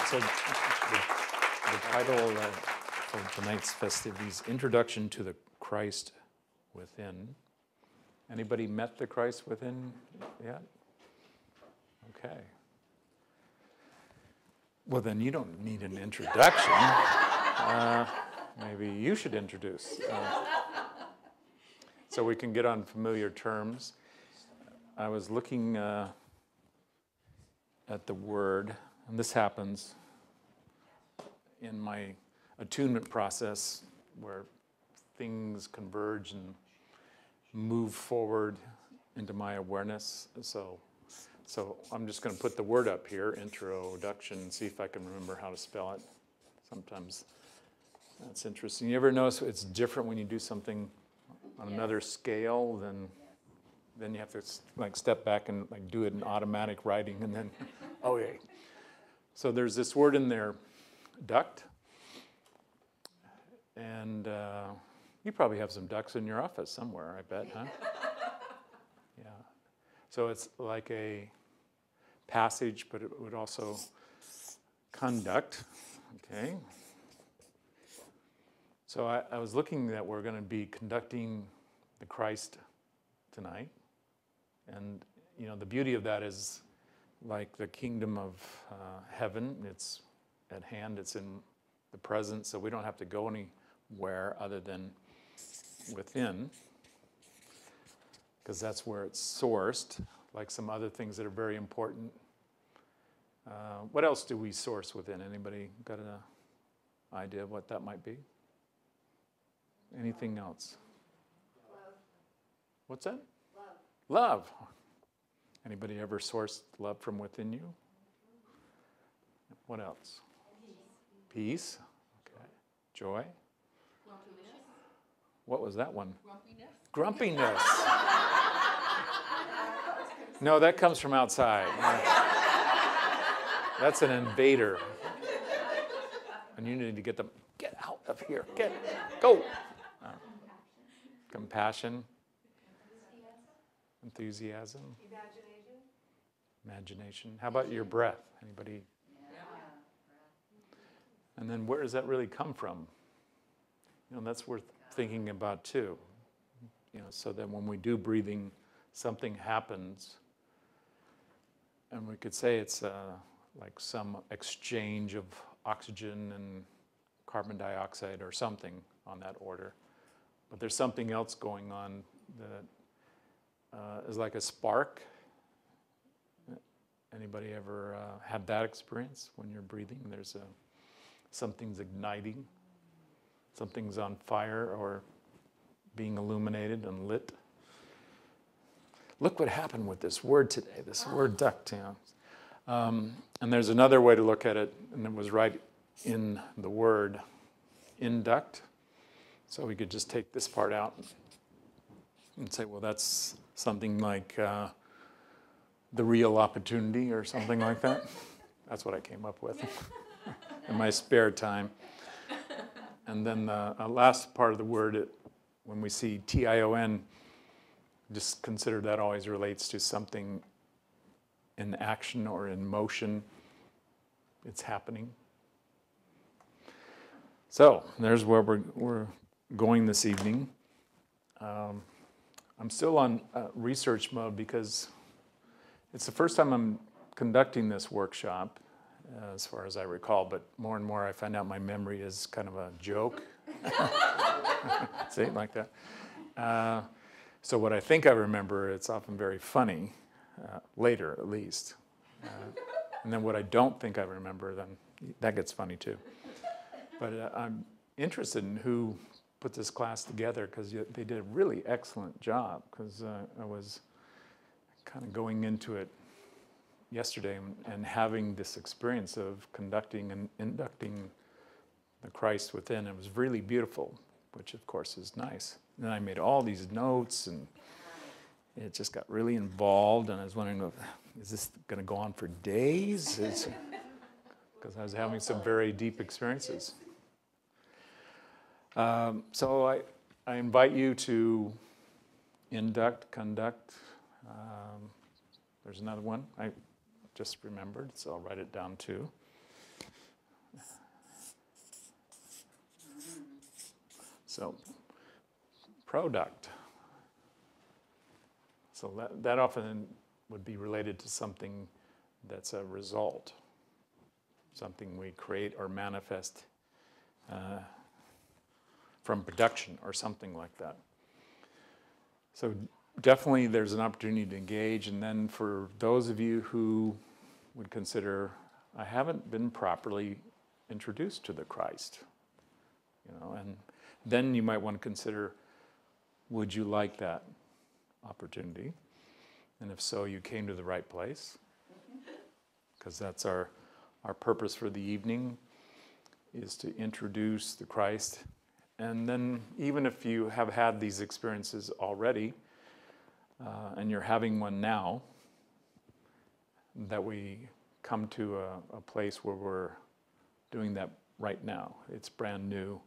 So the title for tonight's festivities, Introduction to the Christ Within. Anybody met the Christ within yet? Okay. Well, then you don't need an introduction. Maybe you should introduce. So we can get on familiar terms. I was looking at the word, and this happens in my attunement process where things converge and move forward into my awareness. So I'm just going to put the word up here, introduction, and see if I can remember how to spell it. Sometimes that's interesting. You ever notice it's different when you do something on another scale then you have to like step back and like do it in automatic writing and then, oh yeah. So there's this word in there, duct. And you probably have some ducks in your office somewhere, I bet, huh? Yeah. So it's like a passage, but it would also conduct, okay? So I was looking that we're going to be conducting the Christ tonight. And, you know, the beauty of that is like the kingdom of heaven. It's at hand. It's in the present. So we don't have to go anywhere other than within, because that's where it's sourced, like some other things that are very important. What else do we source within? Anybody got an idea of what that might be? Anything else? Love. What's that? Love. Love. Anybody ever sourced love from within you? What else? Peace. Okay. Joy. Grumpiness. What was that one? Grumpiness. Grumpiness. No, that comes from outside. That's an invader. And you need to get them, get out of here, go. Compassion. Enthusiasm. Imagination. How about your breath? Anybody? Yeah. And then where does that really come from? You know, that's worth thinking about too. You know, so that when we do breathing, something happens. And we could say it's like some exchange of oxygen and carbon dioxide or something on that order. But there's something else going on that is like a spark. Anybody ever had that experience when you're breathing? There's something's igniting, something's on fire or being illuminated and lit. Look what happened with this word today, this word duct. You know. And there's another way to look at it, and it was right in the word, induct. So we could just take this part out and say, well, that's something like the real opportunity or something like that. That's what I came up with in my spare time. And then the last part of the word, when we see T-I-O-N, just consider that always relates to something in action or in motion. It's happening. So there's where we're going this evening. I'm still on research mode because it's the first time I'm conducting this workshop, as far as I recall, but more and more I find out my memory is kind of a joke. See, like that. So what I think I remember, it's often very funny, later at least. And then what I don't think I remember, then that gets funny too. But I'm interested in who put this class together because they did a really excellent job, because I was kind of going into it yesterday and having this experience of conducting and inducting the Christ within. It was really beautiful, which of course is nice. And then I made all these notes and it just got really involved, and I was wondering, is this going to go on for days? Because I was having some very deep experiences. So I invite you to induct, conduct. There's another one I just remembered, so I'll write it down too. So, product. So that often would be related to something that's a result, something we create or manifest from production or something like that. So definitely there's an opportunity to engage, and then for those of you who would consider, I haven't been properly introduced to the Christ, and then you might want to consider, would you like that opportunity? And if so, you came to the right place, because that's our purpose for the evening, is to introduce the Christ. And then even if you have had these experiences already, and you're having one now, that we come to a place where we're doing that right now. It's brand new.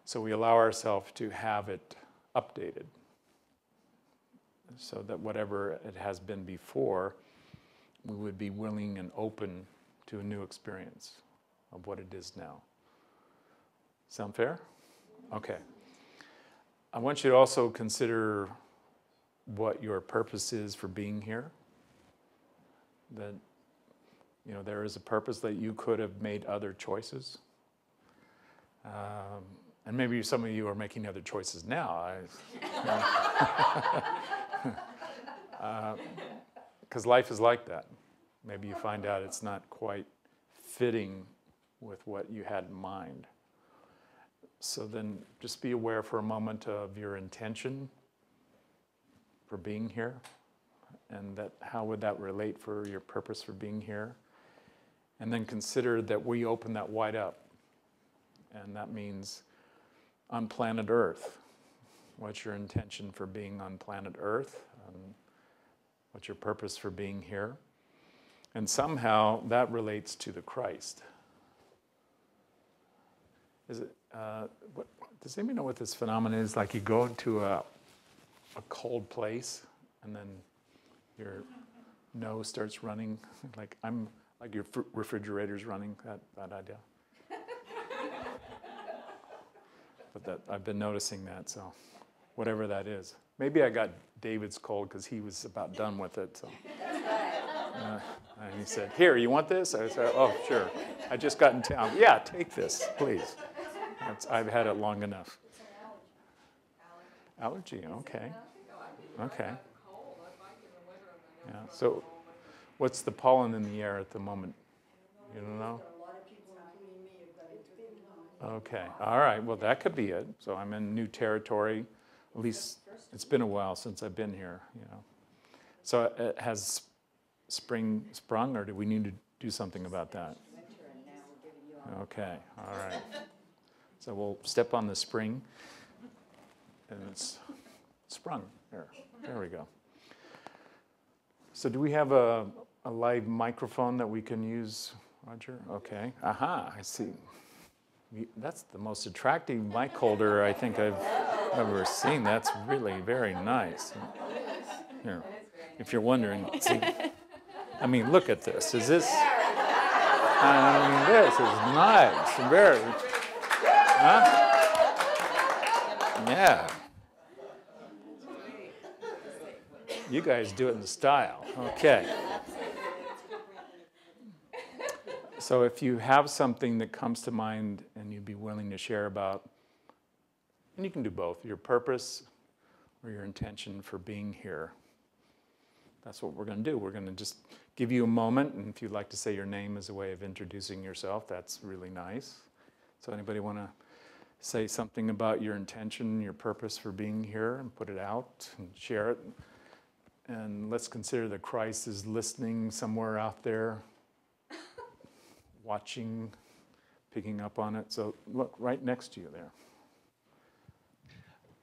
So we allow ourselves to have it updated, so that whatever it has been before, we would be willing and open to a new experience of what it is now. Sound fair? Okay. I want you to also consider what your purpose is for being here. That, there is a purpose that you could have made other choices. And maybe some of you are making other choices now. Because life is like that. Maybe you find out it's not quite fitting with what you had in mind. So then just be aware for a moment of your intention for being here, and that how would that relate for your purpose for being here. And then consider that we open that wide up. And that means on planet Earth. What's your intention for being on planet Earth? What's your purpose for being here? And somehow that relates to the Christ. Is it? Does anybody know what this phenomenon is? Like you go into a cold place, and then your nose starts running, like your refrigerator's running. That idea. But I've been noticing that. So, whatever that is. Maybe I got David's cold because he was about done with it. So. And he said, "Here, you want this?" I said, "Oh, sure. I just got in town. Yeah, take this, please. I've had it long enough." Allergy, okay. Okay. Yeah. So, what's the pollen in the air at the moment? You don't know? Okay. All right. Well, that could be it. So I'm in new territory. At least it's been a while since I've been here. So has spring sprung, or do we need to do something about that? Okay. All right. So we'll step on the spring, and it's sprung. There we go. So do we have a live microphone that we can use, Roger? Okay. Aha, I see. That's the most attractive mic holder I think I've ever seen. That's really very nice. Here, if you're wondering, see, look at this. Is this? This is nice. Very. Huh? Yeah. You guys do it in style. Okay. So if you have something that comes to mind and you'd be willing to share about, and you can do both, your purpose or your intention for being here, that's what we're going to do. We're going to just give you a moment, and if you'd like to say your name as a way of introducing yourself, that's really nice. So anybody want to say something about your intention, your purpose for being here, and put it out and share it? And let's consider that Christ is listening somewhere out there, watching, picking up on it. So look, right next to you there.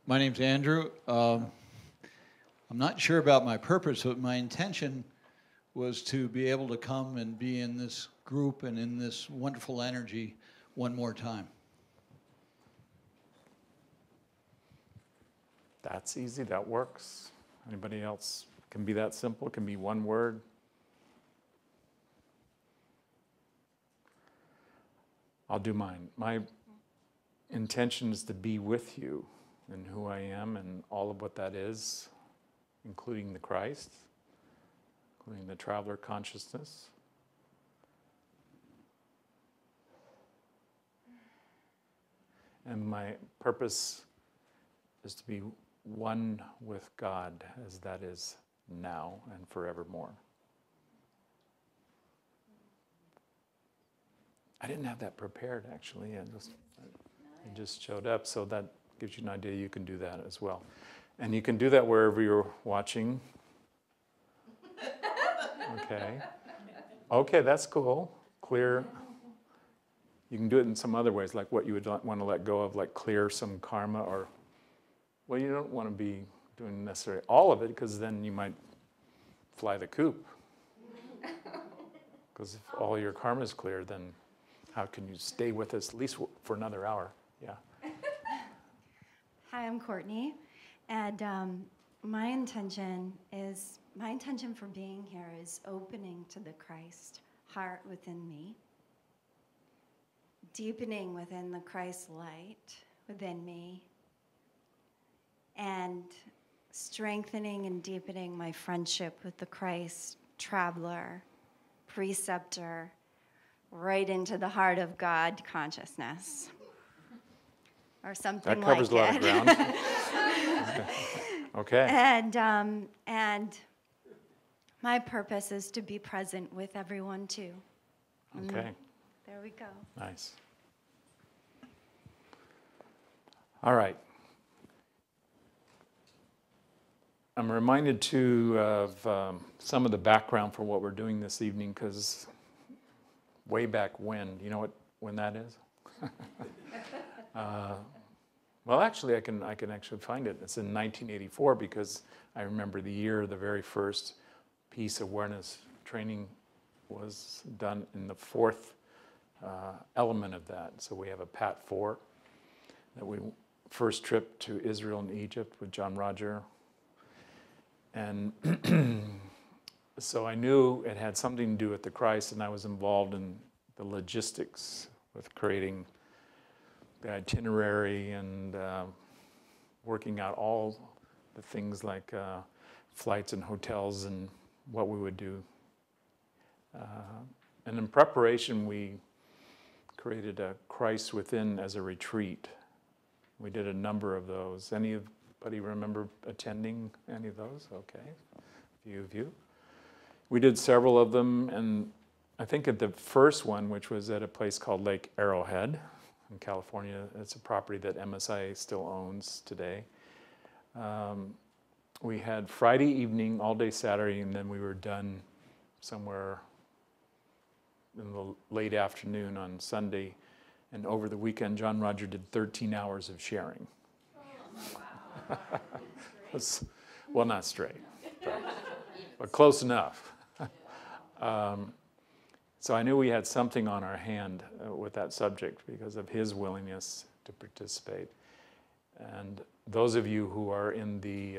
My name's Andrew. I'm not sure about my purpose, but my intention was to be able to come and be in this group and in this wonderful energy one more time. That's easy, that works. Anybody else? Can be that simple, it can be one word. I'll do mine. My intention is to be with you in who I am and all of what that is, including the Christ, including the traveler consciousness. And my purpose is to be one with God as that is now and forevermore. I didn't have that prepared, actually. It just showed up, so that gives you an idea. You can do that as well. And you can do that wherever you're watching. Okay. Okay, that's cool. Clear. You can do it in some other ways, like what you would want to let go of, like clear some karma, or, well, you don't want to be doing necessarily all of it, because then you might fly the coop. Because if all your karma is clear, then how can you stay with us at least for another hour? Yeah. Hi, I'm Courtney, and my intention for being here is opening to the Christ heart within me, deepening within the Christ light within me, and strengthening and deepening my friendship with the Christ traveler, preceptor, right into the heart of God consciousness, or something That covers like a lot of ground. Okay. And my purpose is to be present with everyone too. Okay. There we go. Nice. All right. I'm reminded too of some of the background for what we're doing this evening, because way back when, do you know when that is? Well, actually, I can actually find it. It's in 1984, because I remember the year the very first peace awareness training was done in the fourth element of that. So we have a PAT 4, that we first trip to Israel and Egypt with John Roger. And so I knew it had something to do with the Christ, and I was involved in the logistics with creating the itinerary and working out all the things like flights and hotels and what we would do. And in preparation, we created a Christ Within as a retreat. We did a number of those. Anybody remember attending any of those? Okay, a few of you. We did several of them, and I think at the first one, which was at a place called Lake Arrowhead in California, it's a property that MSIA still owns today. We had Friday evening, all day Saturday, and then we were done somewhere in the late afternoon on Sunday. And over the weekend, John Roger did 13 hours of sharing. Oh, wow. Well, not straight, but close enough. So I knew we had something on our hand with that subject because of his willingness to participate. And those of you who are in the,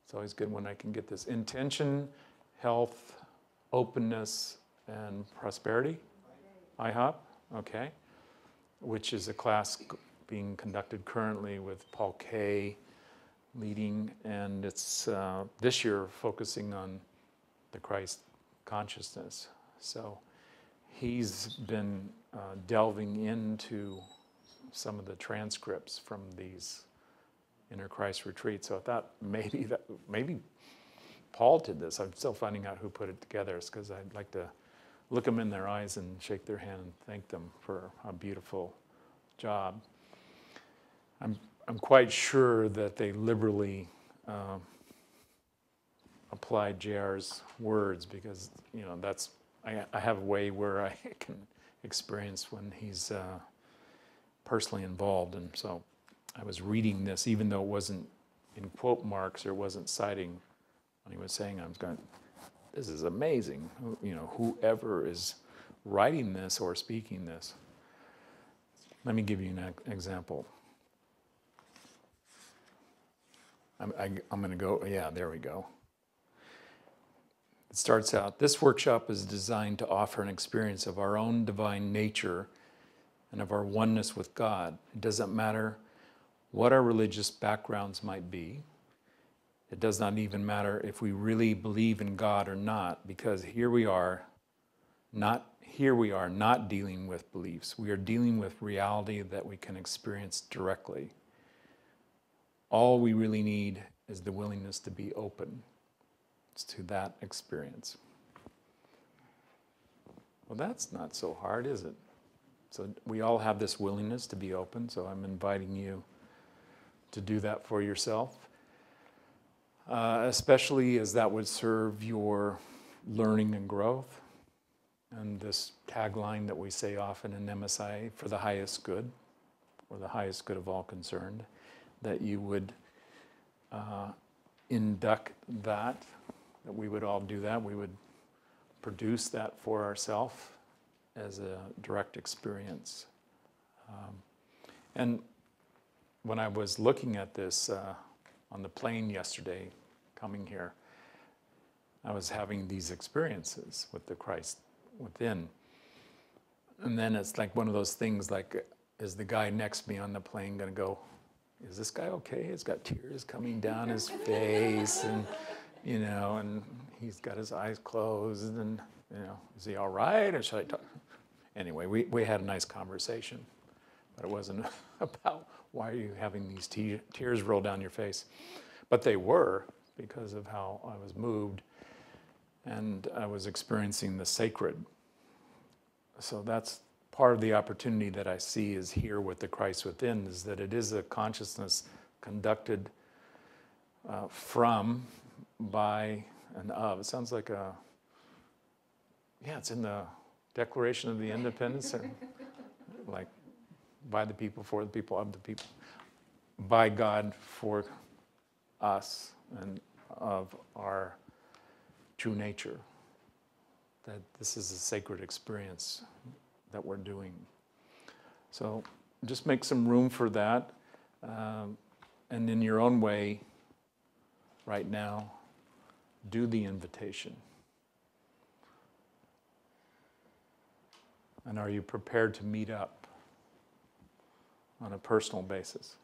it's always good when I can get this, intention, health, openness, and prosperity, IHOP, okay, which is a class being conducted currently with Paul Kay leading, and it's this year focusing on the Christ consciousness. So he's been delving into some of the transcripts from these Inner Christ retreats. So I thought maybe Paul did this. I'm still finding out who put it together. It's because I'd like to look them in their eyes and shake their hand and thank them for a beautiful job. I'm quite sure that they liberally applied JR's words, because that's I have a way where I can experience when he's personally involved, and so I was reading this, even though it wasn't in quote marks or it wasn't citing when he was saying, I was going, this is amazing. Whoever is writing this or speaking this. Let me give you an example. I'm going to go, yeah, there we go. It starts out, this workshop is designed to offer an experience of our own divine nature and of our oneness with God. It doesn't matter what our religious backgrounds might be. It does not even matter if we really believe in God or not, because here we are not dealing with beliefs. We are dealing with reality that we can experience directly. All we really need is the willingness to be open to that experience. Well, that's not so hard, is it? So we all have this willingness to be open, so I'm inviting you to do that for yourself, especially as that would serve your learning and growth. And this tagline that we say often in MSIA, for the highest good, or the highest good of all concerned, that you would induct that we would all do that. We would produce that for ourselves as a direct experience. And when I was looking at this on the plane yesterday, coming here, I was having these experiences with the Christ within. And then it's like one of those things, like, is the guy next to me on the plane going to go, is this guy okay? He's got tears coming down his face, and and he's got his eyes closed, and is he all right, or should I talk? Anyway, we had a nice conversation, but it wasn't about why are you having these tears roll down your face. But they were, because of how I was moved, and I was experiencing the sacred. So that's part of the opportunity that I see is here with the Christ within, is that it is a consciousness conducted from, by, and of. It sounds like it's in the Declaration of the Independence, like by the people, for the people, of the people, by God, for us, and of our true nature. That this is a sacred experience that we're doing. So just make some room for that, and in your own way, right now, do the invitation. And are you prepared to meet up on a personal basis?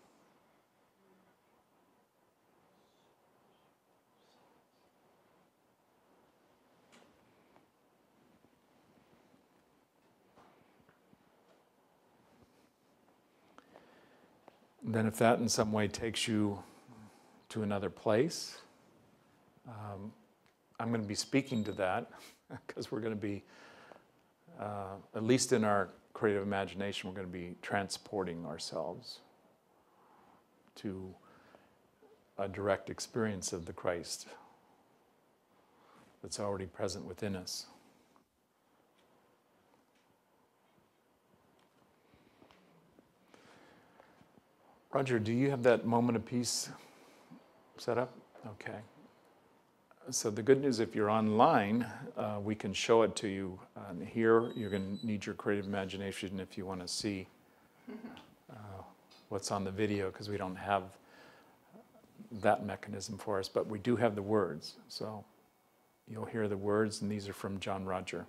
And then if that in some way takes you to another place, I'm going to be speaking to that, because we're going to be, at least in our creative imagination, we're going to be transporting ourselves to a direct experience of the Christ that's already present within us. Roger, do you have that moment of peace set up? Okay. So the good news, if you're online, we can show it to you. Here, you're going to need your creative imagination if you want to see what's on the video, because we don't have that mechanism for us, but we do have the words. So you'll hear the words, and these are from John Roger.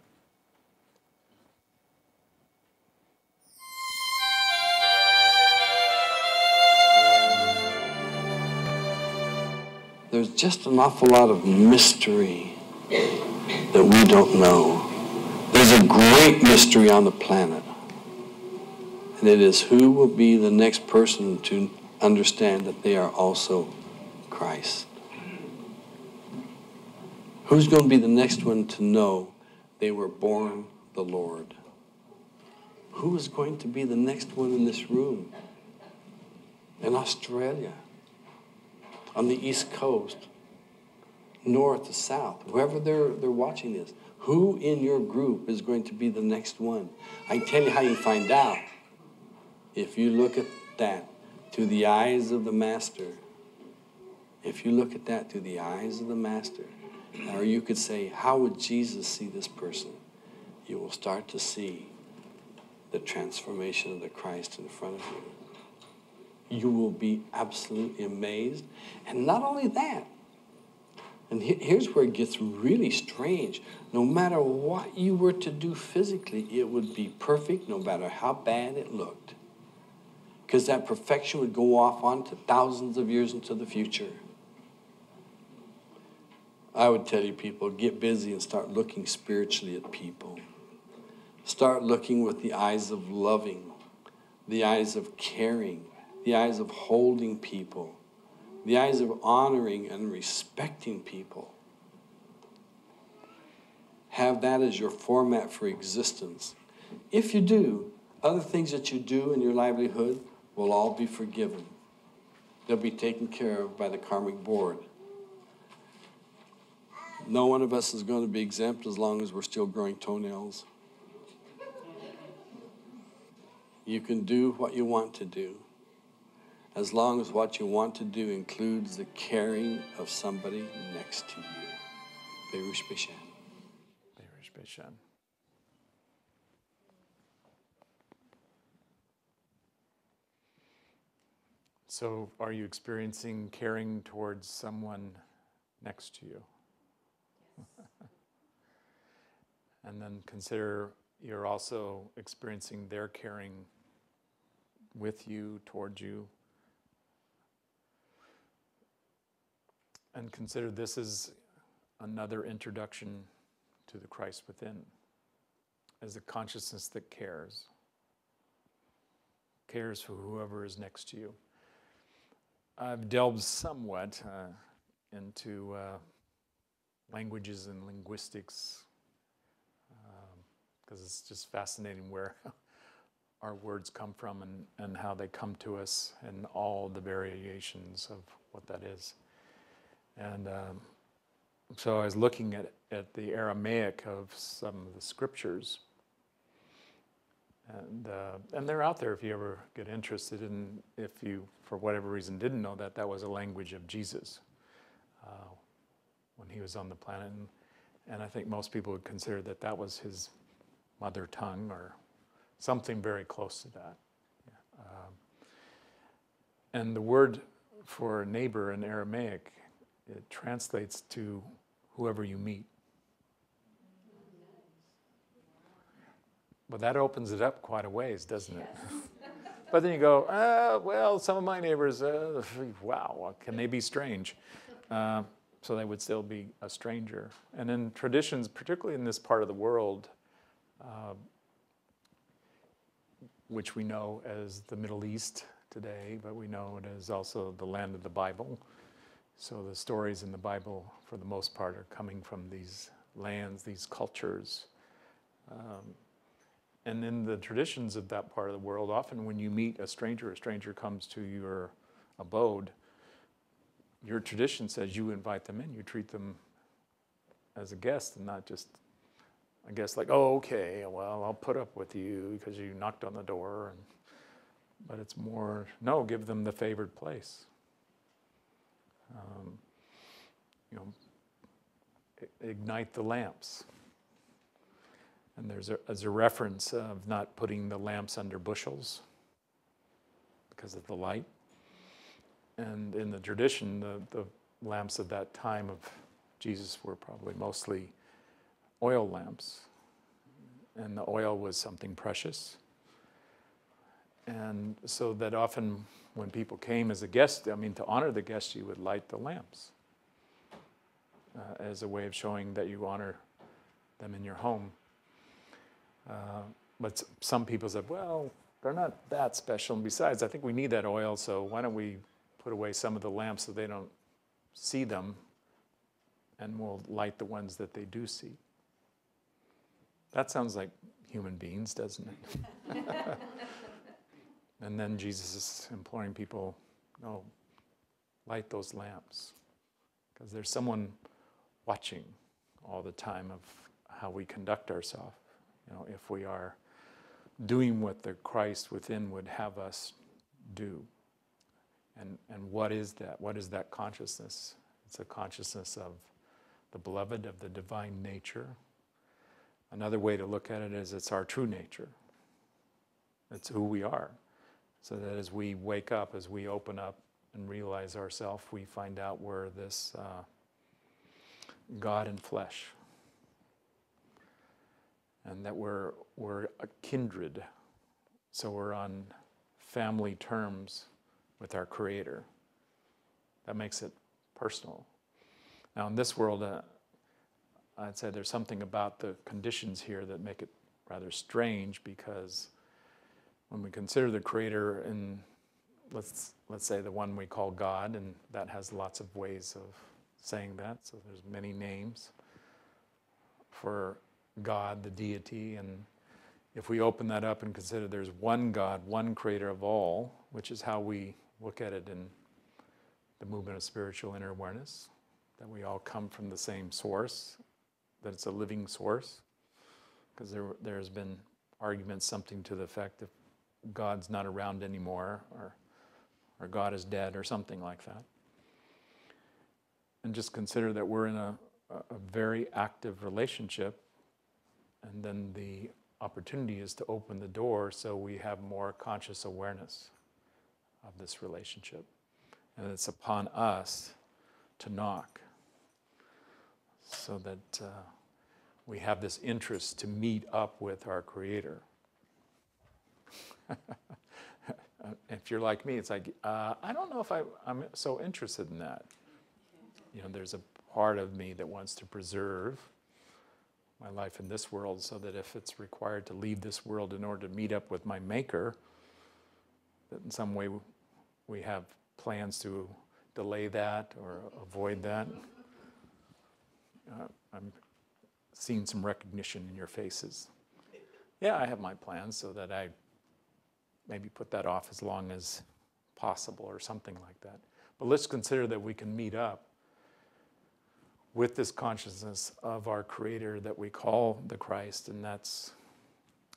There's just an awful lot of mystery that we don't know. There's a great mystery on the planet, and it is who will be the next person to understand that they are also Christ. Who's going to be the next one to know they were born the Lord? Who is going to be the next one in this room? In Australia, on the East Coast, north to south, whoever they're watching this, who in your group is going to be the next one? I can tell you how you find out. If you look at that through the eyes of the Master, if you look at that through the eyes of the Master, or you could say, how would Jesus see this person? You will start to see the transformation of the Christ in front of you. You will be absolutely amazed. And not only that, And here's where it gets really strange. No matter what you were to do physically, it would be perfect no matter how bad it looked. Because that perfection would go off on to thousands of years into the future. I would tell you people, get busy and start looking spiritually at people. Start looking with the eyes of loving, the eyes of caring, the eyes of holding people, the eyes of honoring and respecting people. Have that as your format for existence. If you do, other things that you do in your livelihood will all be forgiven. They'll be taken care of by the karmic board. No one of us is going to be exempt as long as we're still growing toenails. You can do what you want to do, as long as what you want to do includes the caring of somebody next to you. Berush Bishan. Berush Bishan. So are you experiencing caring towards someone next to you? And then consider you're also experiencing their caring with you, towards you. And consider this is another introduction to the Christ within, as a consciousness that cares for whoever is next to you. I've delved somewhat into languages and linguistics, because it's just fascinating where our words come from and how they come to us and all the variations of what that is. And so I was looking at the Aramaic of some of the scriptures, and they're out there if you ever get interested in, if you, for whatever reason, didn't know that was a language of Jesus when he was on the planet. And I think most people would consider that was his mother tongue or something very close to that. And the word for neighbor in Aramaic, it translates to whoever you meet. But that opens it up quite a ways, doesn't it? But then you go, well, some of my neighbors, wow, can they be strange? So they would still be a stranger. And in traditions, particularly in this part of the world, which we know as the Middle East today, but we know it as also the land of the Bible. So the stories in the Bible, for the most part, are coming from these lands, these cultures. And in the traditions of that part of the world, often when you meet a stranger comes to your abode, your tradition says you invite them in, you treat them as a guest and not just a guest like, oh, okay, well, I'll put up with you because you knocked on the door. But it's more, no, give them the favored place. Ignite the lamps. And there's a reference of not putting the lamps under bushels because of the light. And in the tradition, the lamps of that time of Jesus were probably mostly oil lamps. And the oil was something precious. And so that often when people came as a guest, to honor the guest, you would light the lamps as a way of showing that you honor them in your home. But some people said, well, they're not that special. And besides, I think we need that oil, so why don't we put away some of the lamps so they don't see them, and we'll light the ones that they do see. That sounds like human beings, doesn't it? And then Jesus is imploring people, no, light those lamps. Because there's someone watching all the time of how we conduct ourselves. If we are doing what the Christ within would have us do. And what is that? What is that consciousness? It's a consciousness of the beloved, of the divine nature. Another way to look at it is it's our true nature. It's who we are. So that as we wake up, as we open up and realize ourselves, we find out where this God in flesh. And that we're a kindred. So we're on family terms with our Creator. That makes it personal. Now in this world, I'd say there's something about the conditions here that make it rather strange, because when we consider the Creator in, let's say the one we call God, and that has lots of ways of saying that, so there's many names for God, the deity, and if we open that up and consider there's one God, one Creator of all, which is how we look at it in the movement of spiritual inner awareness, that we all come from the same source, that it's a living source, because there's been arguments, something to the effect that God's not around anymore, or God is dead, or something like that. And just consider that we're in a very active relationship, and then the opportunity is to open the door so we have more conscious awareness of this relationship. And it's upon us to knock, so that we have this interest to meet up with our Creator. If you're like me, it's like, I don't know if I'm so interested in that. You know, there's a part of me that wants to preserve my life in this world, so that if it's required to leave this world in order to meet up with my Maker, that in some way we have plans to delay that or avoid that. I'm seeing some recognition in your faces. Yeah, I have my plans, so that I maybe put that off as long as possible or something like that. But let's consider that we can meet up with this consciousness of our Creator that we call the Christ, and that's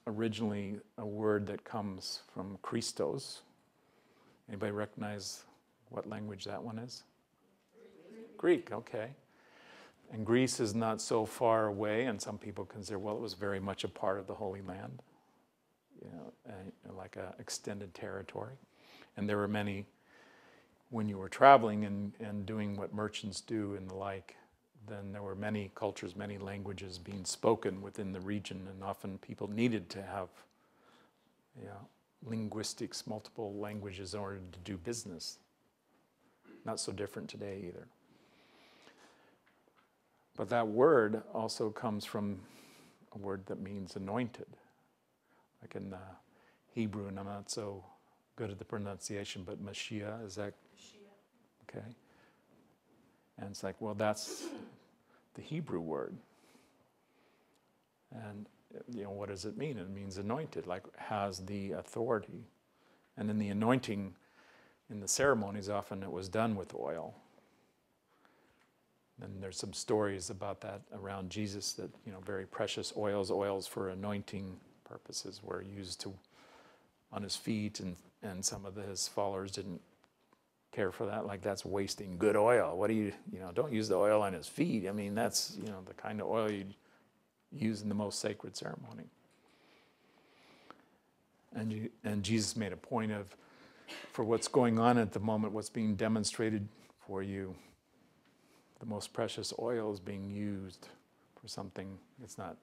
originally a word that comes from Christos. Anybody recognize what language that one is? Greek, okay. And Greece is not so far away, and some people consider, well, it was very much a part of the Holy Land, you know, like an extended territory. And there were many, when you were traveling and doing what merchants do and the like, then there were many cultures, many languages being spoken within the region, and often people needed to have, you know, linguistics, multiple languages in order to do business. Not so different today either. But that word also comes from a word that means anointed. Like in Hebrew, and I'm not so good at the pronunciation, but Mashiach, is that? Mashiach. Okay. And it's like, well, that's the Hebrew word. And, you know, what does it mean? It means anointed, like has the authority. And in the anointing, in the ceremonies, often it was done with oil. And there's some stories about that around Jesus, that, you know, very precious oils for anointing purposes were used on his feet, and some of his followers didn't care for that, like that's wasting good oil. What do you know, don't use the oil on his feet. I mean, that's, you know, the kind of oil you'd use in the most sacred ceremony. And Jesus made a point of, for what's going on at the moment, what's being demonstrated for you, the most precious oil is being used for something it's not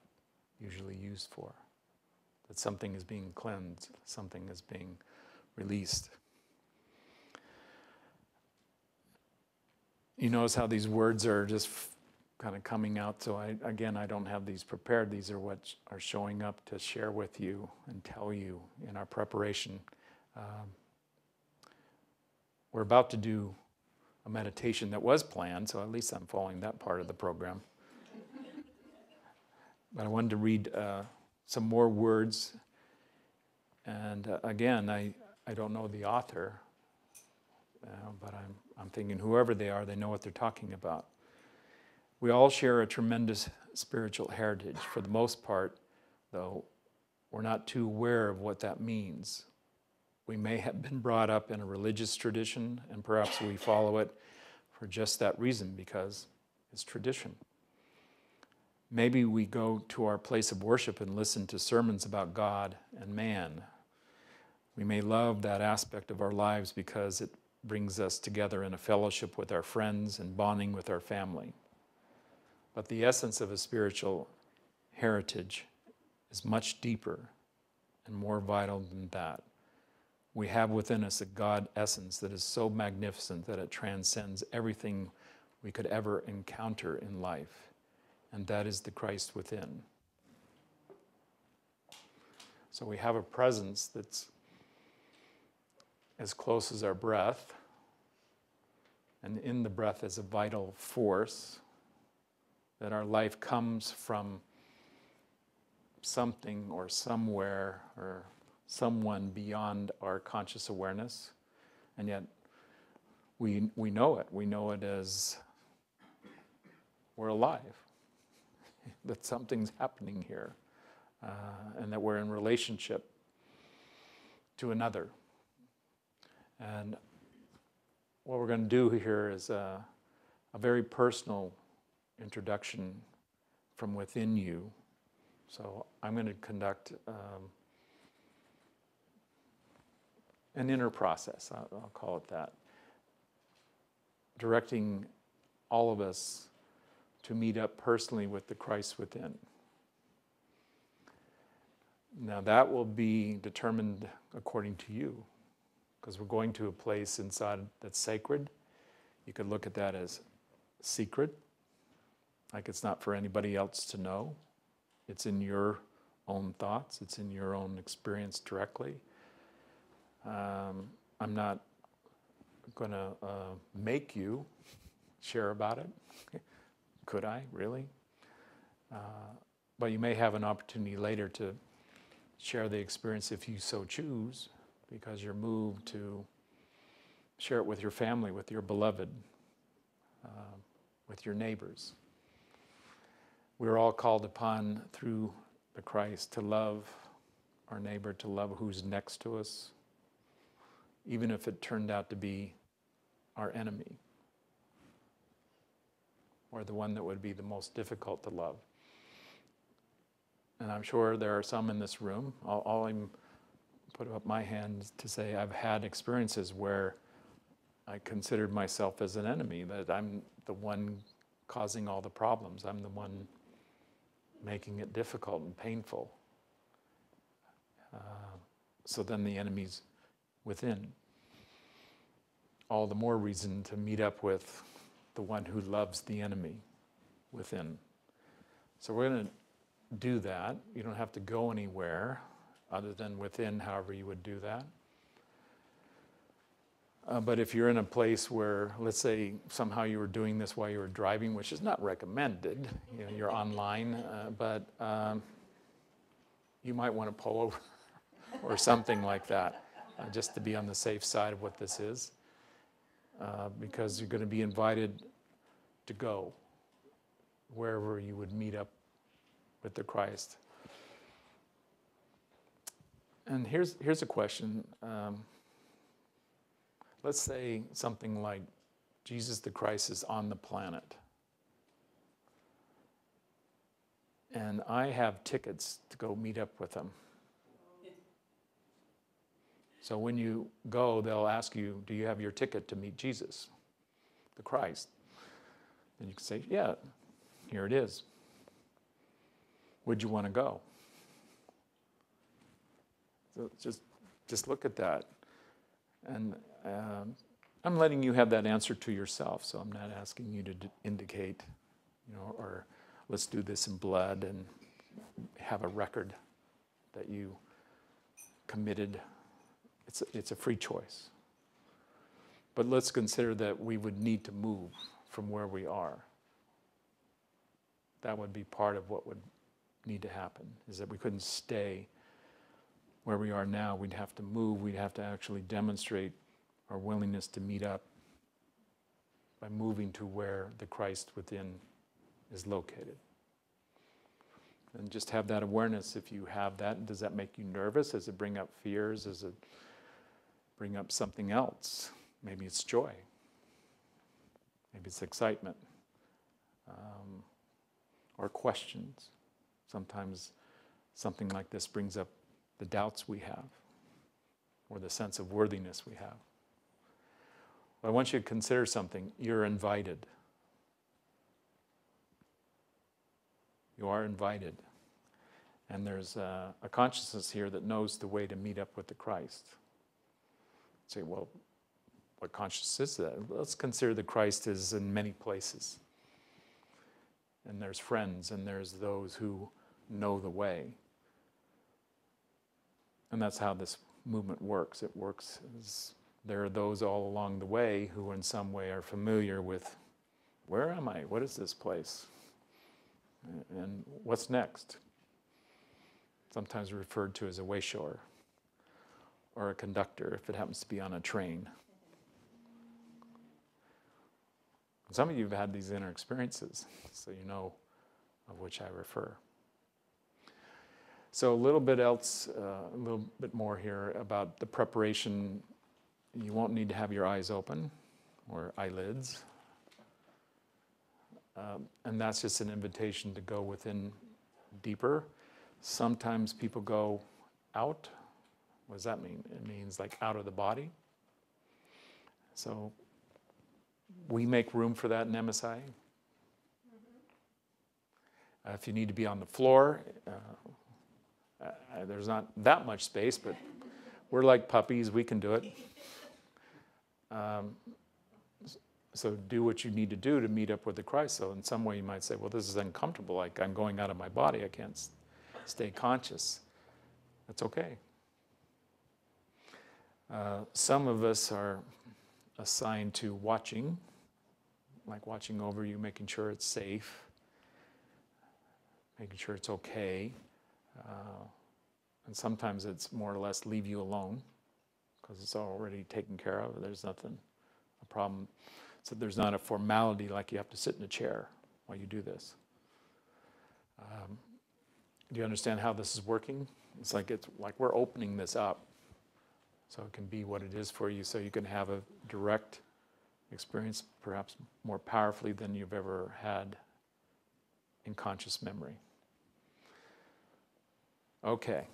usually used for. That something is being cleansed, something is being released. You notice how these words are just kind of coming out. So I don't have these prepared. These are what are showing up to share with you and tell you in our preparation. We're about to do a meditation that was planned, so at least I'm following that part of the program. But I wanted to read some more words. And again, I don't know the author, but I'm thinking whoever they are, they know what they're talking about. We all share a tremendous spiritual heritage. For the most part, though, we're not too aware of what that means. We may have been brought up in a religious tradition, and perhaps we follow it for just that reason, because it's tradition. Maybe we go to our place of worship and listen to sermons about God and man. We may love that aspect of our lives because it brings us together in a fellowship with our friends and bonding with our family. But the essence of a spiritual heritage is much deeper and more vital than that. We have within us a God essence that is so magnificent that it transcends everything we could ever encounter in life, and that is the Christ within. So we have a presence that's as close as our breath, and in the breath is a vital force, that our life comes from something or somewhere or someone beyond our conscious awareness, and yet we know it. We know it as we're alive, that something's happening here, and that we're in relationship to another. And what we're going to do here is a very personal introduction from within you. So I'm going to conduct an inner process, I'll call it that, directing all of us to meet up personally with the Christ within. Now that will be determined according to you, because we're going to a place inside that's sacred. You could look at that as secret, like it's not for anybody else to know. It's in your own thoughts, it's in your own experience directly. I'm not going to make you share about it. Could I, really? But you may have an opportunity later to share the experience if you so choose, because you're moved to share it with your family, with your beloved, with your neighbors. We're all called upon through the Christ to love our neighbor, to love who's next to us, even if it turned out to be our enemy, or the one that would be the most difficult to love. And I'm sure there are some in this room. I'm put up my hand to say I've had experiences where I considered myself as an enemy, that I'm the one causing all the problems. I'm the one making it difficult and painful. So then the enemy's within. All the more reason to meet up with the one who loves the enemy within. So we're going to do that. You don't have to go anywhere other than within, however you would do that. But if you're in a place where, let's say, somehow you were doing this while you were driving, which is not recommended, you're online, but you might want to pull over or something like that, just to be on the safe side of what this is, because you're going to be invited to go wherever you would meet up with the Christ. And here's a question. Let's say something like Jesus the Christ is on the planet, and I have tickets to go meet up with him. So when you go, they'll ask you, do you have your ticket to meet Jesus, the Christ? And you can say, yeah, here it is. Would you want to go? So just look at that. And I'm letting you have that answer to yourself, so I'm not asking you to indicate, or let's do this in blood and have a record that you committed. It's a free choice. But let's consider that we would need to move from where we are. That would be part of what would need to happen, is that we couldn't stay where we are now. We'd have to move. We'd have to actually demonstrate our willingness to meet up by moving to where the Christ within is located. And just have that awareness. If you have that, does that make you nervous? Does it bring up fears? Does it bring up something else? Maybe it's joy. Maybe it's excitement. Or questions. Sometimes something like this brings up the doubts we have, or the sense of worthiness we have. But I want you to consider something. You're invited. You are invited. And there's a consciousness here that knows the way to meet up with the Christ. Say, well, what consciousness is that? Let's consider the Christ is in many places. And there's friends, and there's those who know the way. And that's how this movement works. It works as there are those all along the way who in some way are familiar with, where am I? What is this place? And what's next? Sometimes referred to as a wayshower or a conductor if it happens to be on a train. Some of you have had these inner experiences, so you know of which I refer. So a little bit else, a little bit more here about the preparation. You won't need to have your eyes open or eyelids. And that's just an invitation to go within deeper. Sometimes people go out. What does that mean? It means like out of the body. So we make room for that in MSIA. If you need to be on the floor, there's not that much space, but we're like puppies, we can do it. So do what you need to do to meet up with the Christ. So in some way you might say, well, this is uncomfortable, like I'm going out of my body, I can't stay conscious. That's okay. Some of us are assigned to watching, like watching over you, making sure it's safe, making sure it's okay. And sometimes it's more or less leave you alone because it's already taken care of. There's nothing, a problem. So there's not a formality like you have to sit in a chair while you do this. Do you understand how this is working? It's like we're opening this up so it can be what it is for you, so you can have a direct experience, perhaps more powerfully than you've ever had in conscious memory. Okay,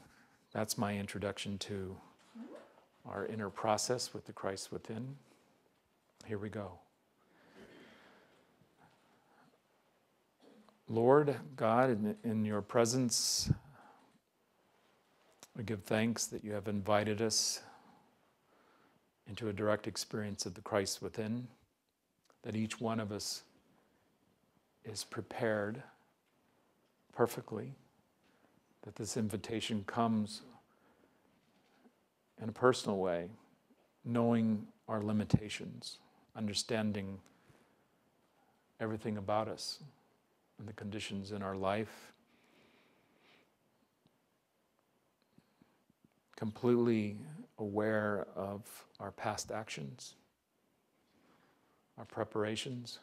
that's my introduction to our inner process with the Christ within. Here we go. Lord God, in your presence, we give thanks that you have invited us into a direct experience of the Christ within, that each one of us is prepared perfectly, that this invitation comes in a personal way, knowing our limitations, understanding everything about us and the conditions in our life, completely aware of our past actions, our preparations,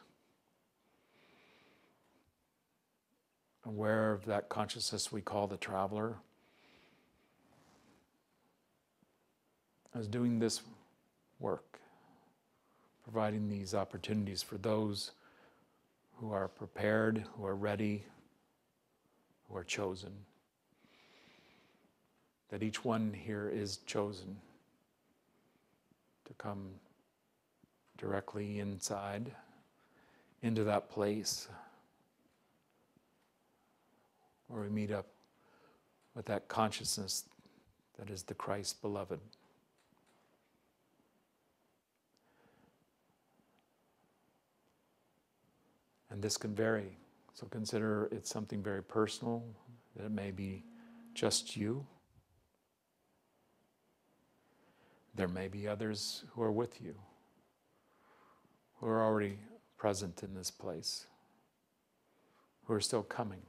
aware of that consciousness we call the traveler, as doing this work, providing these opportunities for those who are prepared, who are ready, who are chosen. That each one here is chosen to come directly inside, into that place where we meet up with that consciousness that is the Christ beloved. And this can vary. So consider it's something very personal, that it may be just you. There may be others who are with you, who are already present in this place, who are still coming.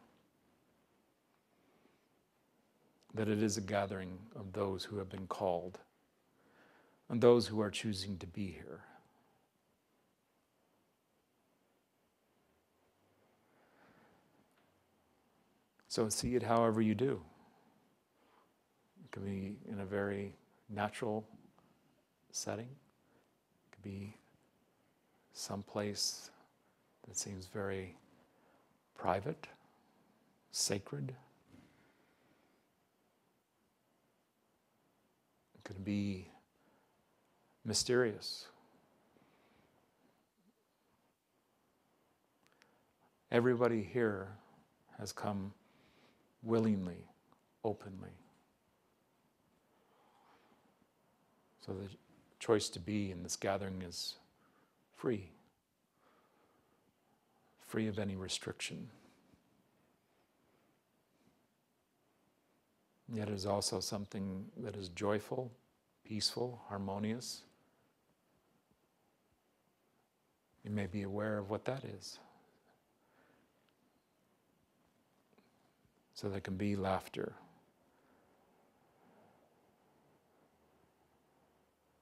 That it is a gathering of those who have been called and those who are choosing to be here. So see it however you do. It can be in a very natural setting. It could be someplace that seems very private, sacred. It could be mysterious. Everybody here has come willingly, openly. So the choice to be in this gathering is free, free of any restriction. Yet it is also something that is joyful, peaceful, harmonious. You may be aware of what that is. So there can be laughter.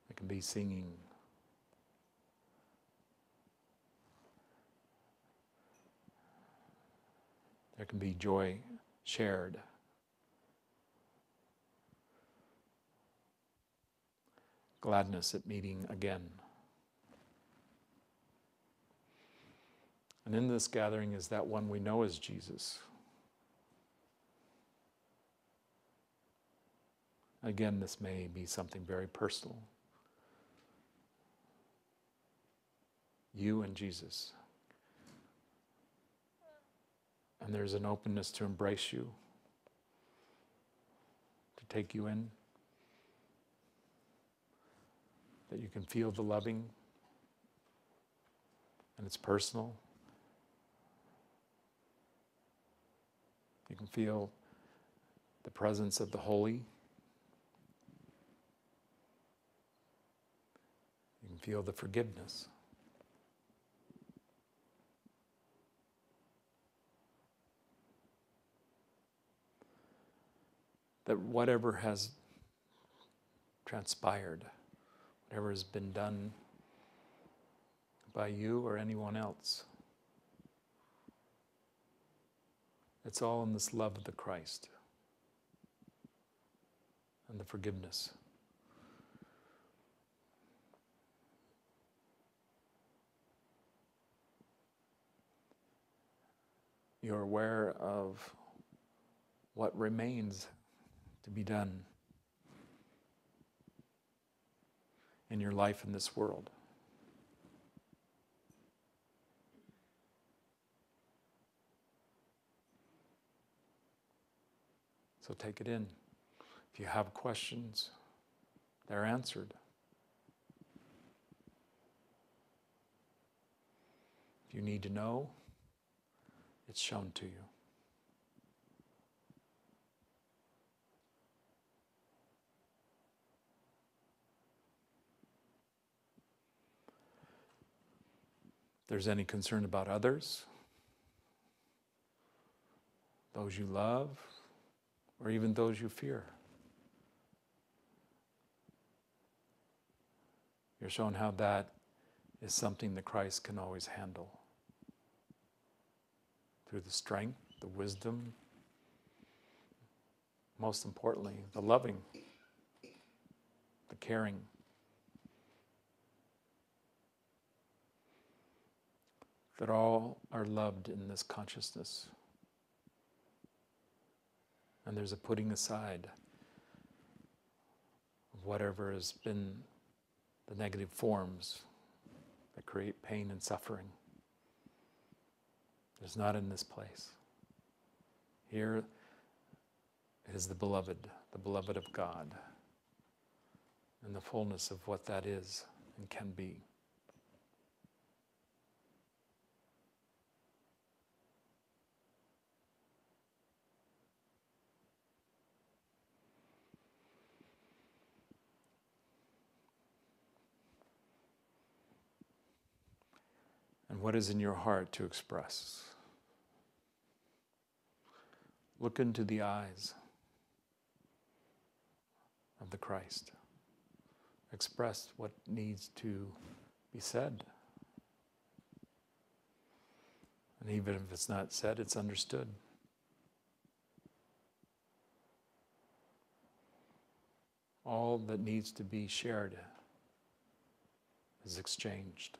There can be singing. There can be joy shared. Gladness at meeting again. And in this gathering is that one we know as Jesus. Again, this may be something very personal. You and Jesus. And there's an openness to embrace you, to take you in, that you can feel the loving, and it's personal. You can feel the presence of the holy. You can feel the forgiveness. That whatever has transpired, whatever has been done by you or anyone else, it's all in this love of the Christ and the forgiveness. You're aware of what remains to be done in your life in this world. So take it in. If you have questions, they're answered. If you need to know, it's shown to you. If there's any concern about others, those you love, or even those you fear, you're shown how that is something that Christ can always handle. Through the strength, the wisdom, most importantly, the loving, the caring. That all are loved in this consciousness. And there's a putting aside of whatever has been the negative forms that create pain and suffering. It's not in this place. Here is the beloved of God, and the fullness of what that is and can be. And what is in your heart to express? Look into the eyes of the Christ. Express what needs to be said. And even if it's not said, it's understood. All that needs to be shared is exchanged.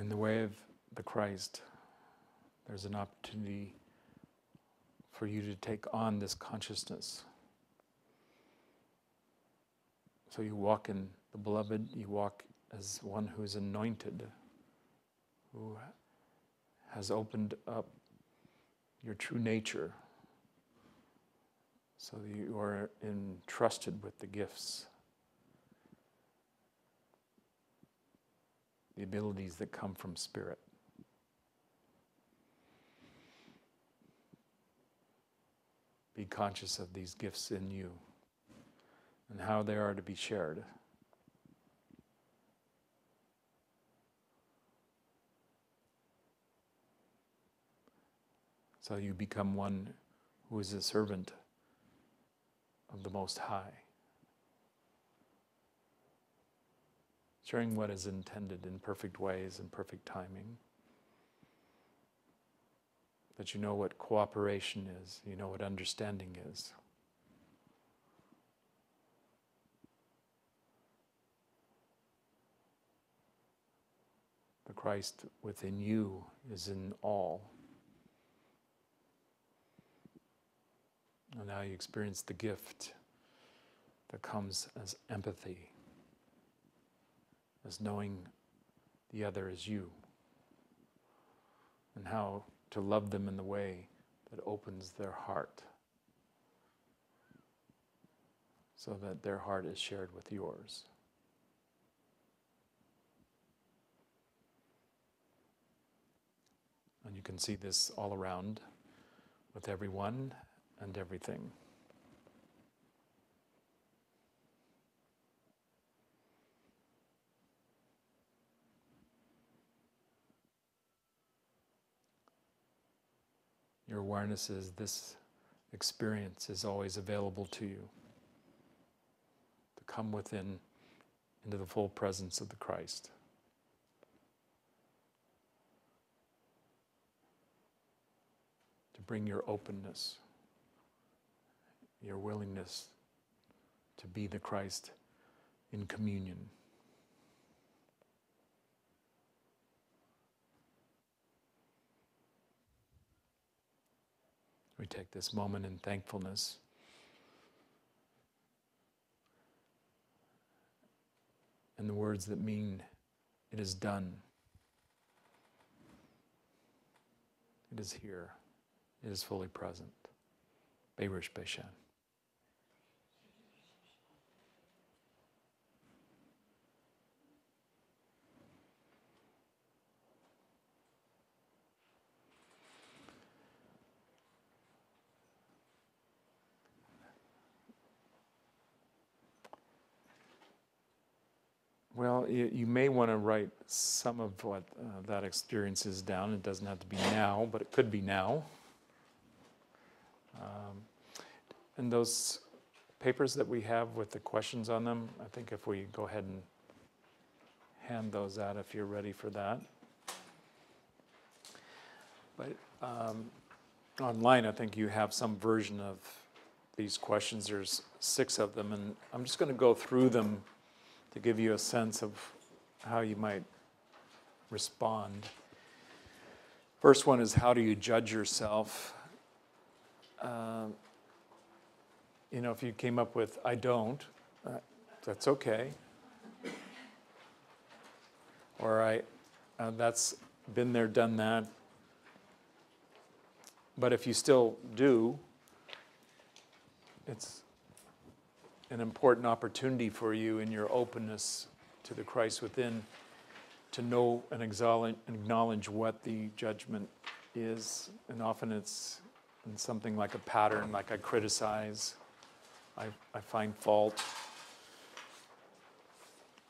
In the way of the Christ, there's an opportunity for you to take on this consciousness. So you walk in the beloved, you walk as one who is anointed, who has opened up your true nature, so that you are entrusted with the gifts, the abilities that come from Spirit. Be conscious of these gifts in you and how they are to be shared. So you become one who is a servant of the Most High, sharing what is intended in perfect ways and perfect timing. That you know what cooperation is, you know what understanding is. The Christ within you is in all. And now you experience the gift that comes as empathy, as knowing the other as you, and how to love them in the way that opens their heart, so that their heart is shared with yours. And you can see this all around with everyone and everything. Your awareness is this experience is always available to you, to come within into the full presence of the Christ. To bring your openness, your willingness to be the Christ in communion. We take this moment in thankfulness and the words that mean it is done. It is here. It is fully present. Beirish Beishan. Well, you may want to write some of what that experience is down. It doesn't have to be now, but it could be now. And those papers that we have with the questions on them, I think if we go ahead and hand those out if you're ready for that. But online, I think you have some version of these questions. There's 6 of them, and I'm just going to go through them to give you a sense of how you might respond. First one is, how do you judge yourself? If you came up with, I don't, that's okay. Or that's been there, done that. But if you still do, it's an important opportunity for you in your openness to the Christ within to know and acknowledge what the judgment is. And often it's in something like a pattern, like I criticize, I find fault.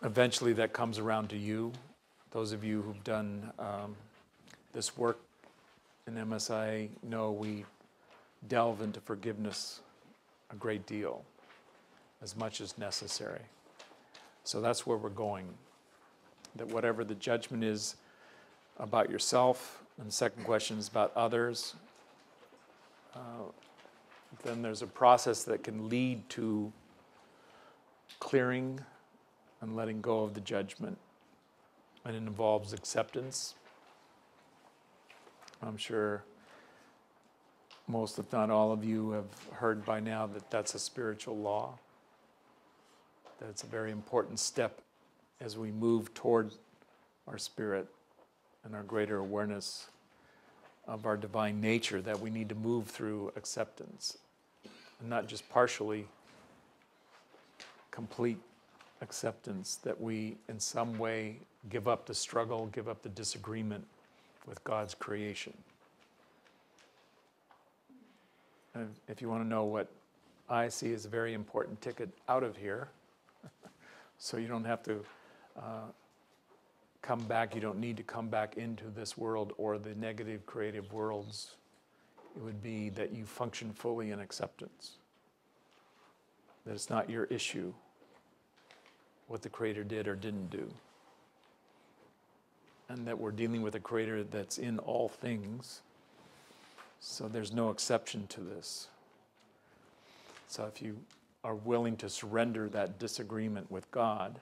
Eventually that comes around to you. Those of you who've done this work in MSIA know we delve into forgiveness a great deal, as much as necessary. So that's where we're going. That whatever the judgment is about yourself, and the second question is about others, then there's a process that can lead to clearing and letting go of the judgment and it involves acceptance. I'm sure most, if not all of you, have heard by now that that's a spiritual law. That it's a very important step as we move toward our spirit and our greater awareness of our divine nature, that we need to move through acceptance, and not just partially, complete acceptance, that we in some way give up the struggle, give up the disagreement with God's creation. And if you want to know what I see as a very important ticket out of here, so you don't have to come back, you don't need to come back into this world or the negative creative worlds, it would be that you function fully in acceptance. That it's not your issue what the Creator did or didn't do. And that we're dealing with a Creator that's in all things. So there's no exception to this. So if you are willing to surrender that disagreement with God,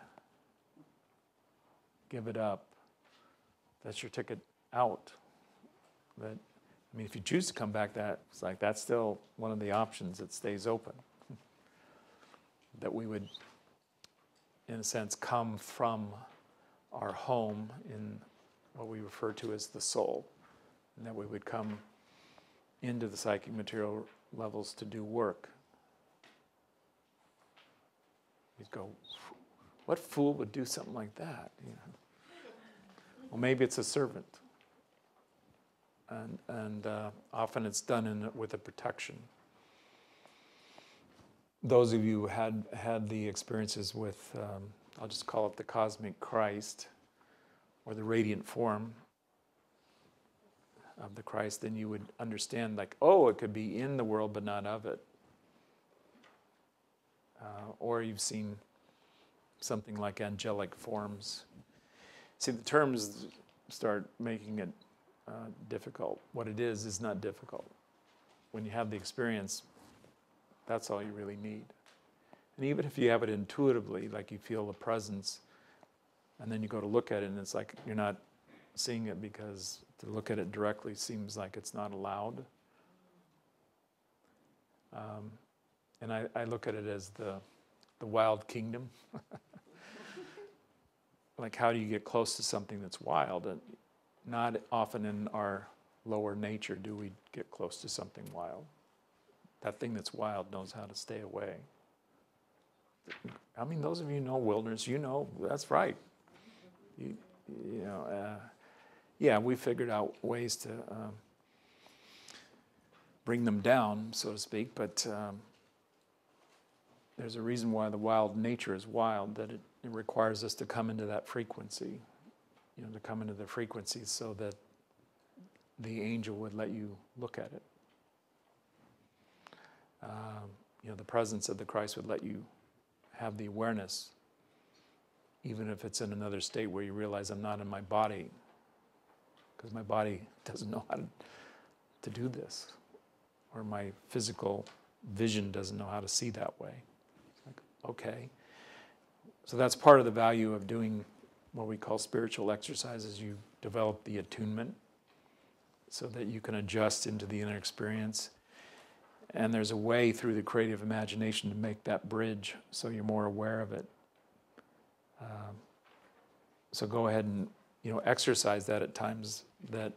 give it up, that's your ticket out. That, I mean, if you choose to come back, it's like that's still one of the options that stays open. That we would, in a sense, come from our home in what we refer to as the soul, and that we would come into the psychic material levels to do work. You'd go, what fool would do something like that? You know? Well, maybe it's a servant, and often it's done with a protection. Those of you who had the experiences with, I'll just call it the cosmic Christ, or the radiant form of the Christ, then you would understand, like, oh, it could be in the world but not of it. Or you've seen something like angelic forms. See, the terms start making it difficult. What it is not difficult. When you have the experience, that's all you really need. And even if you have it intuitively, like you feel the presence, and then you go to look at it and it's like you're not seeing it because to look at it directly seems like it's not allowed. And I look at it as the wild kingdom. Like, how do you get close to something that's wild? And not often in our lower nature do we get close to something wild. That thing that's wild knows how to stay away. I mean, those of you who know wilderness, you know, that's right. Yeah, we figured out ways to bring them down, so to speak, but there's a reason why the wild nature is wild, that it requires us to come into that frequency, to come into the frequency so that the angel would let you look at it. The presence of the Christ would let you have the awareness, even if it's in another state where you realize I'm not in my body, because my body doesn't know how to do this, or my physical vision doesn't know how to see that way. It's like, okay. So that's part of the value of doing what we call spiritual exercises. You develop the attunement so that you can adjust into the inner experience. And there's a way through the creative imagination to make that bridge so you're more aware of it. So go ahead and exercise that at times, that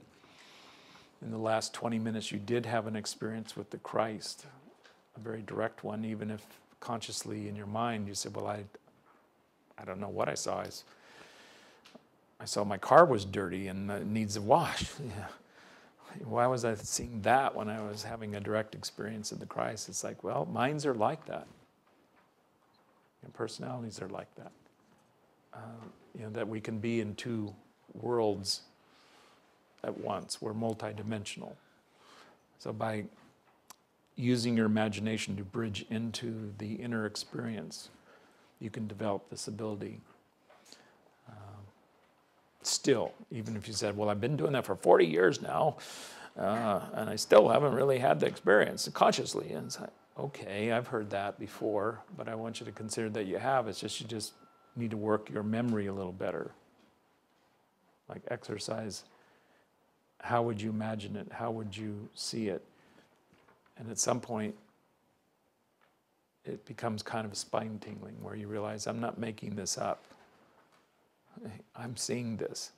in the last 20 minutes you did have an experience with the Christ, a very direct one, even if consciously in your mind you said, well, I don't know what I saw. I saw my car was dirty and it needs a wash. Yeah. Why was I seeing that when I was having a direct experience of the Christ? It's like, well, minds are like that. And personalities are like that. That we can be in two worlds at once. We're multidimensional. So by using your imagination to bridge into the inner experience, you can develop this ability. Still, even if you said, well, I've been doing that for 40 years now, and I still haven't really had the experience consciously. And it's like, okay, I've heard that before, but I want you to consider that you have. It's just you just need to work your memory a little better. like exercise. How would you imagine it? How would you see it? And at some point, it becomes kind of spine tingling where you realize I'm not making this up. I'm seeing this.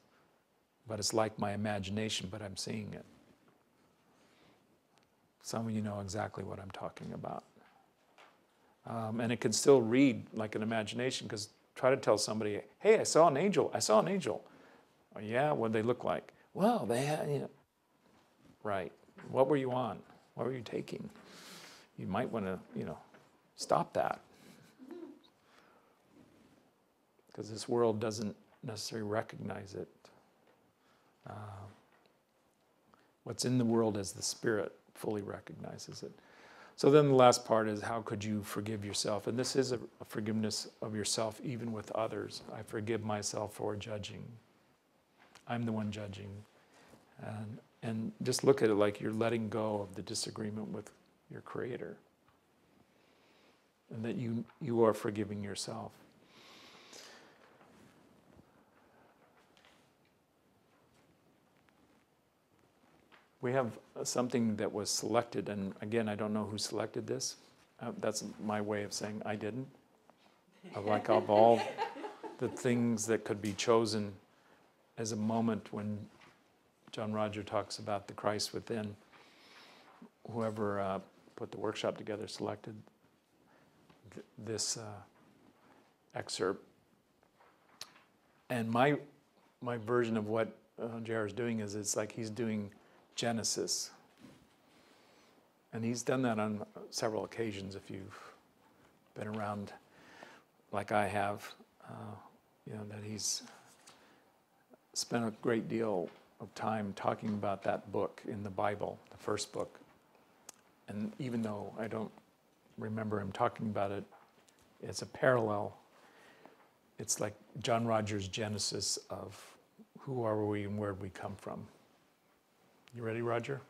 But it's like my imagination, but I'm seeing it. Some of you know exactly what I'm talking about. And it can still read like an imagination, because try to tell somebody, hey, I saw an angel. I saw an angel. Oh, yeah, what did they look like? Well, they had, you know. Right. What were you on? What were you taking? You might want to, you know, stop that. Because this world doesn't necessarily recognize it. What's in the world as the Spirit fully recognizes it. So then the last part is, how could you forgive yourself? And this is a forgiveness of yourself even with others. I forgive myself for judging. I'm the one judging. And just look at it like you're letting go of the disagreement with your Creator. And that you are forgiving yourself. We have something that was selected, and again, I don't know who selected this. That's my way of saying I didn't. Of all the things that could be chosen as a moment when John Roger talks about the Christ within, whoever put the workshop together selected this excerpt. And my version of what JR is doing is, it's like he's doing Genesis. And he's done that on several occasions. If you've been around like I have, you know, that he's spent a great deal of time talking about that book in the Bible, the first book. And even though I don't remember him talking about it, it's a parallel. It's like John Roger's Genesis of who are we and where did we come from. You ready, Roger?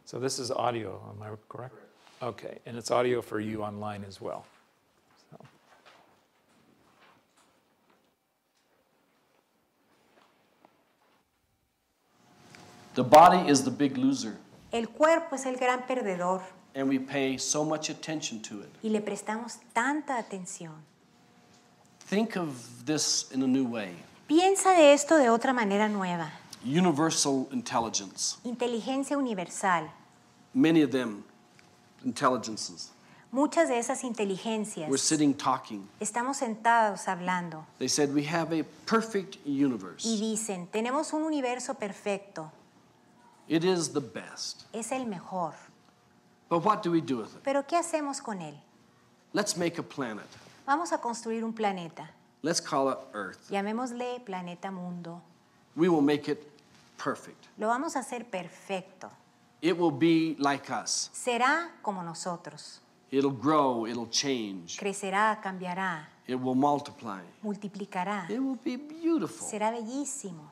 So this is audio, am I correct? Okay, and it's audio for you online as well. So. The body is the big loser, El cuerpo es el gran perdedor and we pay so much attention to it. y le prestamos tanta atención. Think of this in a new way. Piensa de esto de otra manera nueva. Universal intelligence. Inteligencia universal. Many of them, intelligences. Muchas de esas inteligencias. We're sitting talking. Estamos sentados hablando. They said we have a perfect universe. Y dicen, tenemos un universo perfecto. It is the best. Es el mejor. But what do we do with it? Pero ¿qué hacemos con él? Let's make a planet. Vamos a construir un planeta. Let's call it Earth. Llamémosle planeta mundo. We will make it perfect. Lo vamos a hacer perfecto. It will be like us. Será como nosotros. It'll grow, it'll change. Crecerá, cambiará, It will multiply. multiplicará. It will be beautiful. Será bellísimo.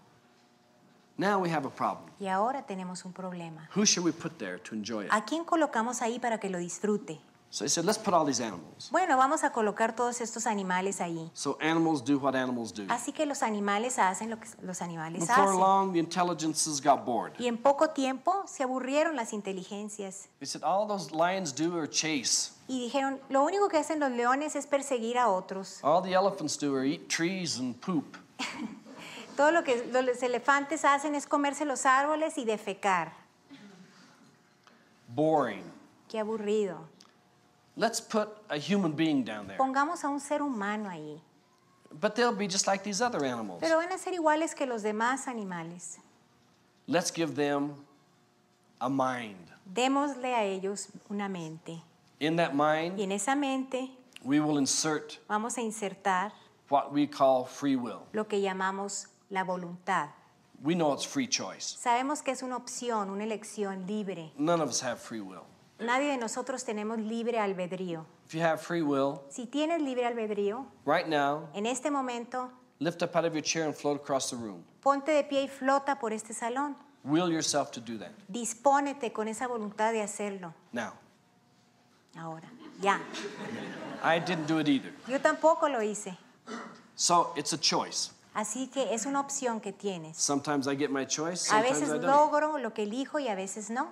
Now we have a problem. Y ahora tenemos un problema. Who should we put there to enjoy it? ¿A quién colocamos ahí para que lo disfrute? So they said, let's put all these animals. Bueno, vamos a colocar todos estos animales ahí. So animals do what animals do. Así que los animales hacen lo que los animales Before hacen. long, the intelligences got bored. Y en poco tiempo se aburrieron las inteligencias. They said, all those lions do are chase. Y dijeron, lo único que hacen los leones es perseguir a otros. All the elephants do are eat trees and poop. Todo lo que los elefantes hacen es comerse los árboles y defecar. Boring. Qué aburrido. Let's put a human being down there. Pongamos a un ser humano ahí. But they'll be just like these other animals. Pero van a ser iguales que los demás animales. Let's give them a mind. Démosle a ellos una mente. In that Y mind, en esa mente we will insert vamos a insertar what we call free will. lo que llamamos la voluntad. We know it's free choice. Sabemos que es una opción, una elección libre. None of us have free will. Nadie de nosotros tenemos libre albedrío. If you have free will, Si tienes libre albedrío, right now, en este momento, lift up out of your chair and float across the room. ponte de pie y flota por este salón. Will yourself to do that. Dispónete con esa voluntad de hacerlo. Now, Ahora, ya. I didn't do it either. Yo tampoco lo hice. So it's a choice. Así que es una opción que tienes. Sometimes I get my choice, A sometimes veces I don't. logro lo que elijo y a veces no.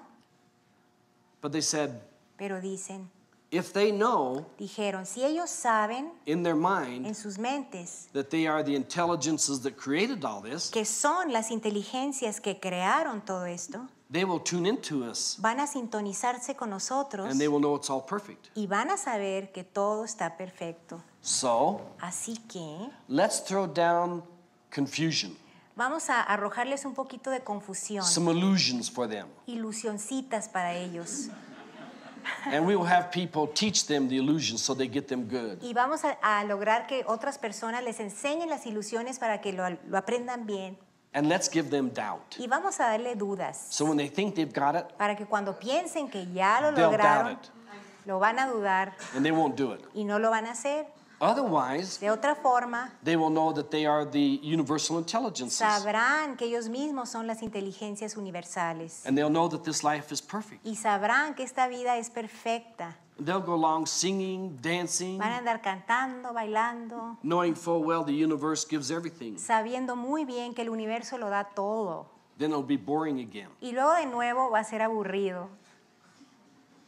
But they said, Pero dicen, if they know dijeron, si ellos saben in their mind en sus mentes that they are the intelligences that created all this, que son las inteligencias que crearon todo esto, they will tune into us van a sintonizarse con nosotros and they will know it's all perfect. y van a saber que todo está perfecto. So, Así que let's throw down confusion, vamos a arrojarles un poquito de confusión, some illusions for them. ilusioncitas para ellos. And we will have people teach them the illusions so they get them good. Y vamos a lograr que otras personas les enseñen las ilusiones para que lo aprendan bien. And let's give them doubt. Y vamos a darle dudas So when they think they've got it, para que cuando piensen que ya lo they'll lograron, doubt it lo van a dudar and they won't do it. y no lo van a hacer. Otherwise, De otra forma, they will know that they are the universal intelligences. sabrán que ellos mismos son las inteligencias universales. And they'll know that this life is perfect. Y sabrán que esta vida es perfecta. They'll go along singing, dancing, Van a andar cantando, bailando, knowing full well the universe gives everything. sabiendo muy bien que el universo lo da todo. Then it'll be boring again. Y luego de nuevo va a ser aburrido.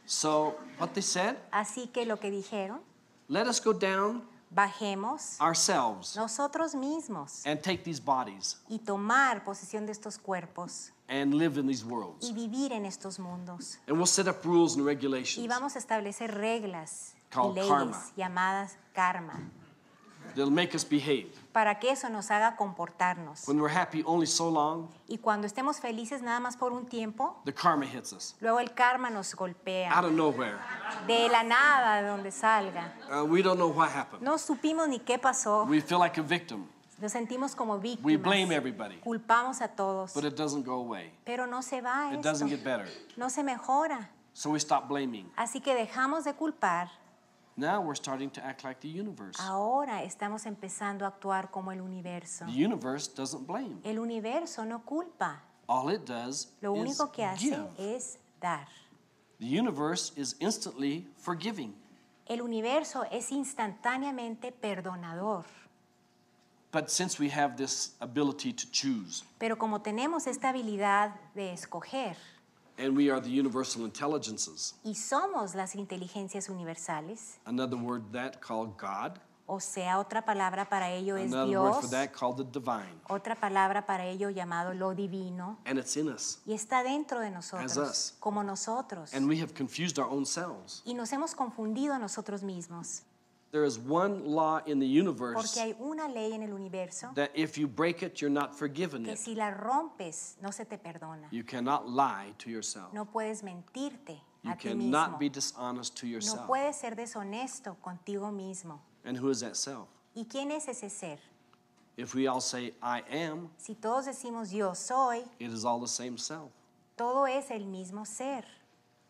So what they said, Así que lo que dijeron, let us go down bajemos ourselves nosotros mismos and take these bodies y tomar posesión de estos cuerpos and live in these worlds. y vivir en estos mundos. And we'll set up rules and Y regulations vamos a establecer reglas y Called leyes karma. llamadas karma that'll make us behave. para que eso nos haga comportarnos. When we're happy only so long, Y cuando estemos felices nada más por un tiempo, the karma hits us luego el karma nos out golpea of nowhere. de la nada, de donde salga. We don't know what happened. No supimos ni qué pasó. We feel like a victim, Nos sentimos como we víctimas. blame everybody, Culpamos a todos. but it doesn't go away. Pero no se va It esto. doesn't get better. No se mejora. So we stop blaming. Así que dejamos de culpar. Now we're starting to act like the universe. Ahora estamos empezando a actuar como el universo. The universe doesn't blame. El universo no culpa. All it does Lo is único que hace give. es dar. The universe is instantly forgiving. El universo es instantáneamente perdonador. But since we have this ability to choose, Pero como tenemos esta habilidad de escoger and we are the universal intelligences, y somos las inteligencias universales, another word that called God, o sea, otra palabra para ello es another word for Dios, that called the divine, otra palabra para ello llamado lo divino, and it's in us. y está dentro de As nosotros, us. como nosotros. And we have confused our own selves. Y nos hemos confundido a nosotros mismos, There is one law in the universe porque hay una ley en el universo that if you break it, you're not forgiven que it. si la rompes no se te perdona. You cannot lie to yourself. No puedes mentirte You a ti cannot mismo. be dishonest to No yourself. puedes ser deshonesto contigo mismo. And who is that self? ¿Y quién es ese ser? If we all say, I am, Si todos decimos yo soy, it is all the same self. todo es el mismo ser.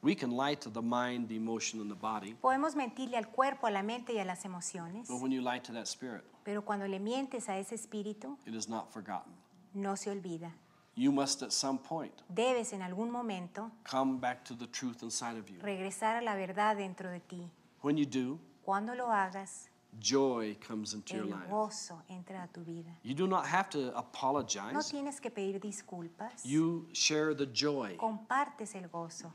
We can lie to the mind, the emotion, and the body, Podemos mentirle al cuerpo, a la mente y a las emociones, but when you lie to that spirit, pero cuando le mientes a ese espíritu, it is not forgotten. no se olvida. You must at some point Debes en algún momento come back to the truth inside of you. regresar a la verdad dentro de ti. When you do, Cuando lo hagas, joy comes into your el life. gozo entra a tu vida. You do not have to No apologize. tienes que pedir disculpas. You share the joy. Compartes el gozo.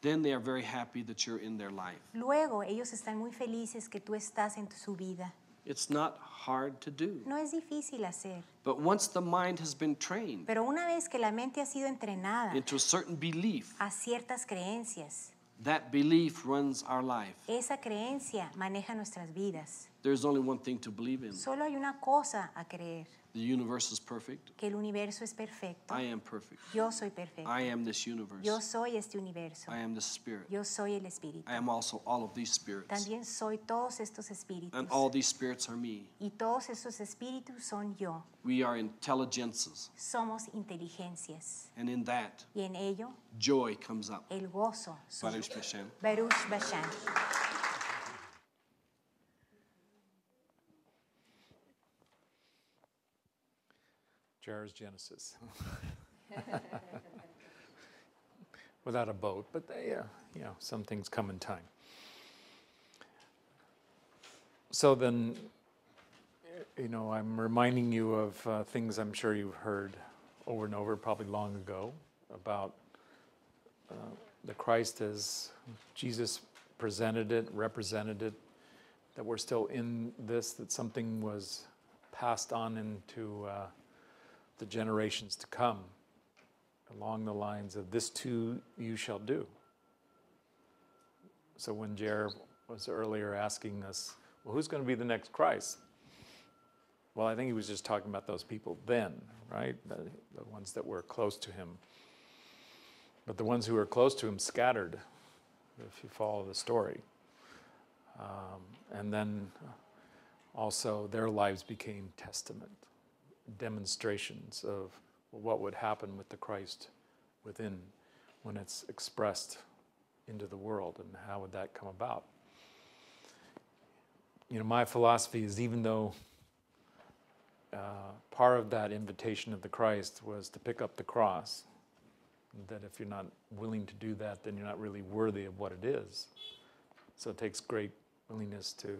Then they are very happy that you're in their life. Luego ellos están muy felices que tú estás en su vida. It's not hard to do. No es difícil hacer, But once the mind has been trained pero una vez que la mente ha sido entrenada into a certain belief, a ciertas creencias, that belief runs our life. esa creencia maneja nuestras vidas. There's only one thing to believe in. Solo hay una cosa a creer, The universe is perfect. que el universo es perfecto. I am perfect. Yo soy perfecto. I am this universe. Yo soy este universo. I am the spirit. Yo soy el espíritu. I am also all of these spirits. También soy todos estos espíritus. And all these spirits are me. Y todos estos espíritus son yo. We are intelligences. Somos inteligencias. And in that, Y en ello, joy comes up. el gozo sube. Baruch Hashem. Baruch Bashan. Jar's Genesis. Without a boat, but they, some things come in time. So then, you know, I'm reminding you of things I'm sure you've heard over and over, probably long ago, about the Christ as Jesus presented it, represented it, that we're still in this, that something was passed on into the generations to come, along the lines of, this too you shall do. So when Jer was earlier asking us, well, who's going to be the next Christ? Well, I think he was just talking about those people then, right? The ones that were close to him. But the ones who were close to him scattered, if you follow the story. And then also their lives became testament, demonstrations of what would happen with the Christ within when it's expressed into the world, and how would that come about. You know, my philosophy is, even though part of that invitation of the Christ was to pick up the cross, that if you're not willing to do that, then you're not really worthy of what it is. So it takes great willingness to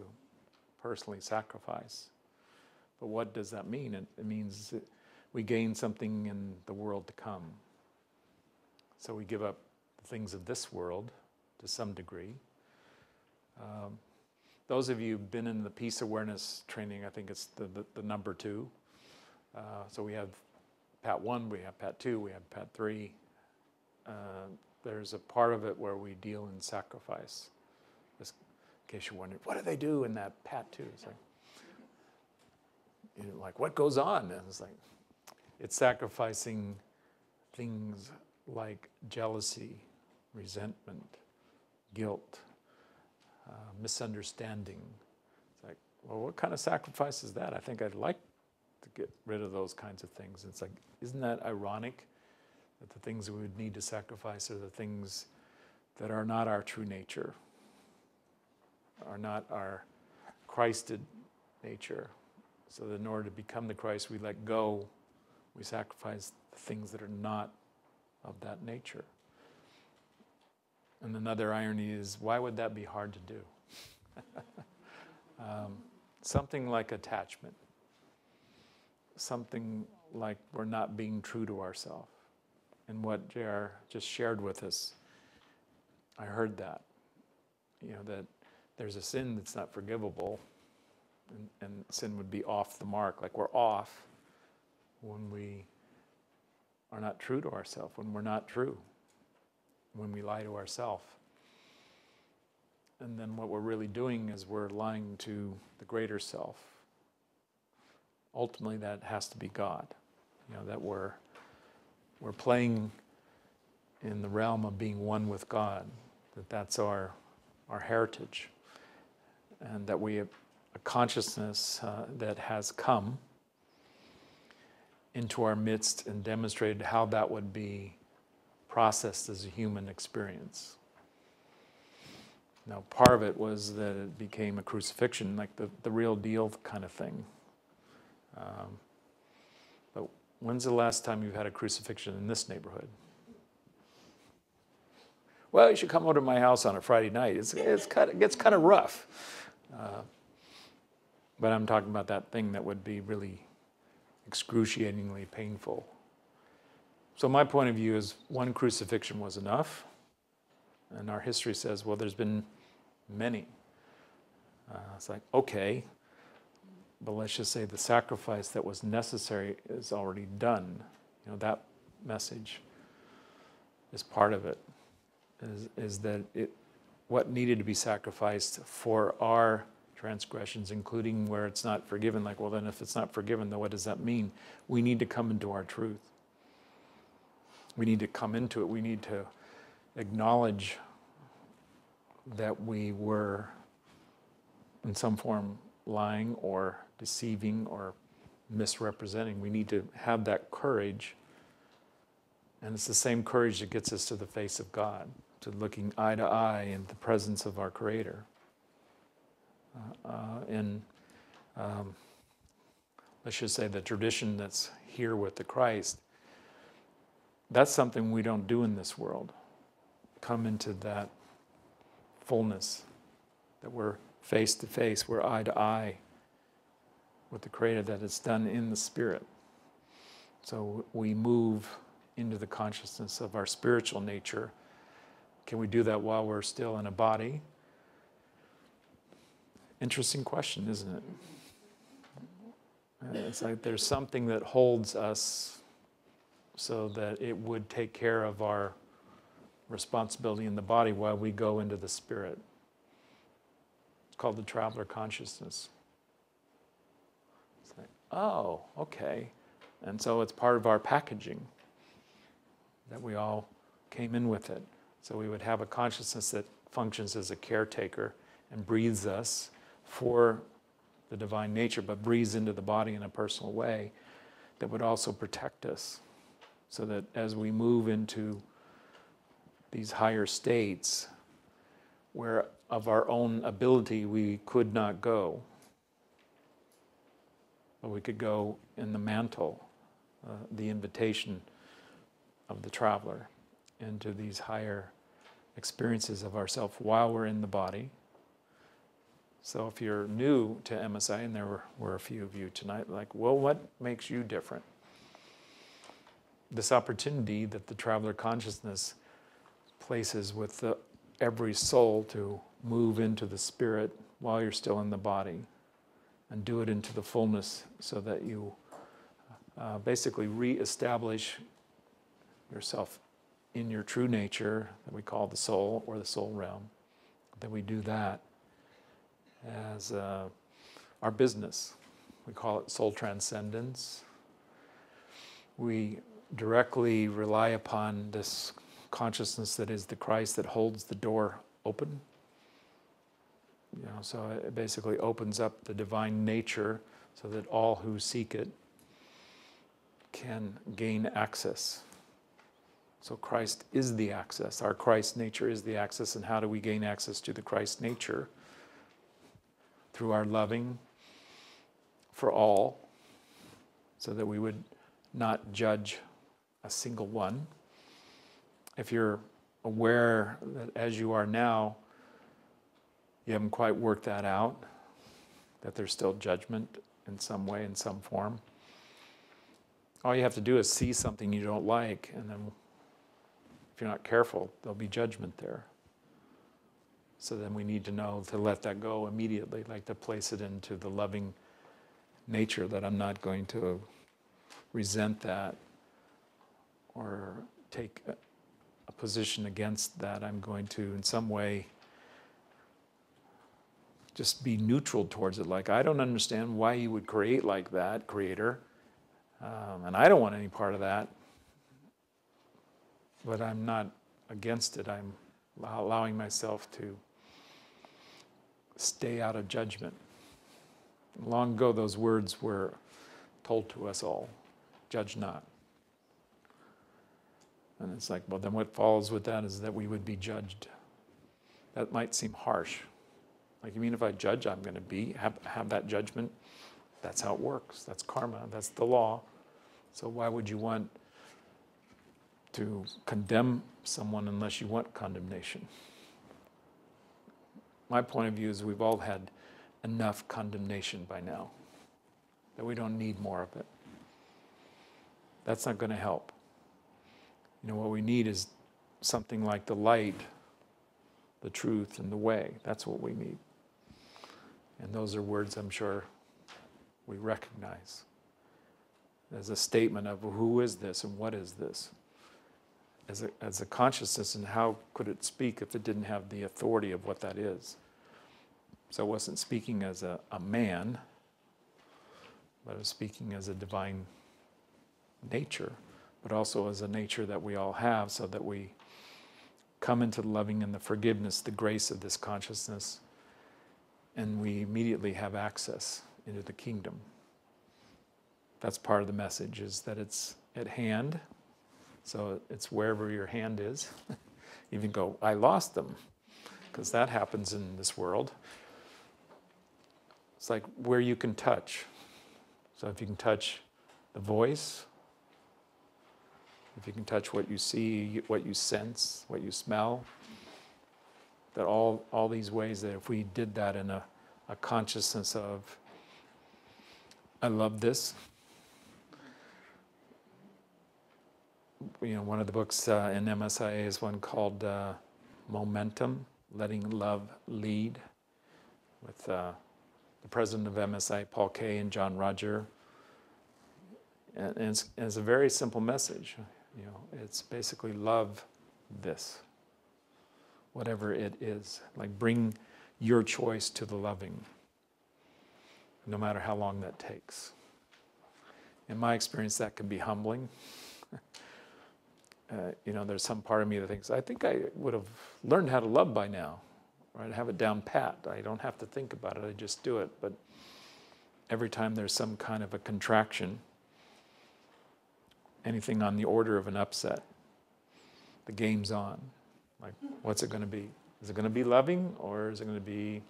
personally sacrifice. But what does that mean? It means that we gain something in the world to come. So we give up the things of this world to some degree. Those of you who've been in the peace awareness training, I think it's the number 2. So we have Pat 1, we have Pat 2, we have Pat 3. There's a part of it where we deal in sacrifice. Just in case you're wondering, what do they do in that Pat 2? It's like, you know, like, what goes on? And it's like, it's sacrificing things like jealousy, resentment, guilt, misunderstanding. It's like, well, what kind of sacrifice is that? I think I'd like to get rid of those kinds of things. It's like, isn't that ironic that the things that we would need to sacrifice are the things that are not our true nature, are not our Christed nature. So that in order to become the Christ, we let go, we sacrifice the things that are not of that nature. And another irony is, why would that be hard to do? Something like attachment. Something like we're not being true to ourselves. And what JR just shared with us, I heard that. You know, that there's a sin that's not forgivable, and sin would be off the mark, like we're off when we are not true to ourselves, when we're not true, when we lie to ourselves. And then what we're really doing is we're lying to the greater self. Ultimately, that has to be God. You know, that we're playing in the realm of being one with God, that's our heritage, and that we have a consciousness that has come into our midst and demonstrated how that would be processed as a human experience. Now, part of it was that it became a crucifixion, like the real deal kind of thing. But when's the last time you've had a crucifixion in this neighborhood? Well, you should come over to my house on a Friday night. It gets kind of rough. But I'm talking about that thing that would be really excruciatingly painful. So my point of view is, one crucifixion was enough. And our history says, well, there's been many. It's like, okay, but let's just say the sacrifice that was necessary is already done. You know, that message is part of it, is that what needed to be sacrificed for our transgressions, including where it's not forgiven. Like, well, then if it's not forgiven, then what does that mean? We need to come into our truth. We need to come into it. We need to acknowledge that we were in some form lying or deceiving or misrepresenting. We need to have that courage, and it's the same courage that gets us to the face of God, to looking eye to eye in the presence of our Creator. Let's just say the tradition that's here with the Christ, that's something we don't do in this world. Come into that fullness, that we're face to face, we're eye to eye with the Creator, that it's done in the Spirit. So we move into the consciousness of our spiritual nature. Can we do that while we're still in a body? Interesting question, isn't it? It's like there's something that holds us so that it would take care of our responsibility in the body while we go into the Spirit. It's called the traveler consciousness. It's like, oh, okay. And so it's part of our packaging that we all came in with it. So we would have a consciousness that functions as a caretaker and breathes us for the divine nature, but breathes into the body in a personal way that would also protect us, so that as we move into these higher states where of our own ability we could not go, but we could go in the mantle, the invitation of the traveler into these higher experiences of ourself while we're in the body. So if you're new to MSIA, and there were a few of you tonight, like, well, what makes you different? This opportunity that the traveler consciousness places with every soul to move into the Spirit while you're still in the body and do it into the fullness, so that you basically re-establish yourself in your true nature that we call the soul or the soul realm. That we do that as our business. We call it soul transcendence. We directly rely upon this consciousness that is the Christ that holds the door open. So it basically opens up the divine nature so that all who seek it can gain access. So Christ is the access. Our Christ nature is the access. And how do we gain access to the Christ nature? Through our loving for all, so that we would not judge a single one. If you're aware that as you are now, you haven't quite worked that out, that there's still judgment in some way, in some form, all you have to do is see something you don't like, and then if you're not careful, there'll be judgment there. So then we need to know to let that go immediately, like to place it into the loving nature, that I'm not going to resent that or take a position against that. I'm going to, in some way, just be neutral towards it. Like, I don't understand why you would create like that, Creator, and I don't want any part of that. But I'm not against it. I'm allowing myself to stay out of judgment. Long ago, those words were told to us all, judge not. And it's like, well, then what follows with that is that we would be judged. That might seem harsh. Like, you mean if I judge, I'm going to have that judgment? That's how it works. That's karma. That's the law. So why would you want to condemn someone unless you want condemnation? My point of view is we've all had enough condemnation by now, that we don't need more of it. That's not going to help. What we need is something like the light, the truth, and the way. That's what we need. And those are words I'm sure we recognize as a statement of who is this and what is this? As a consciousness, and how could it speak if it didn't have the authority of what that is? So it wasn't speaking as a man, but it was speaking as a divine nature, but also as a nature that we all have, so that we come into the loving and the forgiveness, the grace of this consciousness, and we immediately have access into the kingdom. That's part of the message, is that it's at hand. So it's wherever your hand is. You can go, I lost them, because that happens in this world. It's like where you can touch. So if you can touch the voice, if you can touch what you see, what you sense, what you smell, that all these ways that if we did that in a consciousness of I love this. One of the books in MSIA is one called Momentum, Letting Love Lead, with the president of MSIA, Paul Kay, and John Roger. And it's a very simple message. It's basically love this, whatever it is. Like, bring your choice to the loving, no matter how long that takes. In my experience, that can be humbling. There's some part of me that thinks, I think I would have learned how to love by now, or I'd have it down pat. I don't have to think about it, I just do it. But every time there's some kind of a contraction, anything on the order of an upset, the game's on. Like, what's it going to be? Is it going to be loving, or is it going to be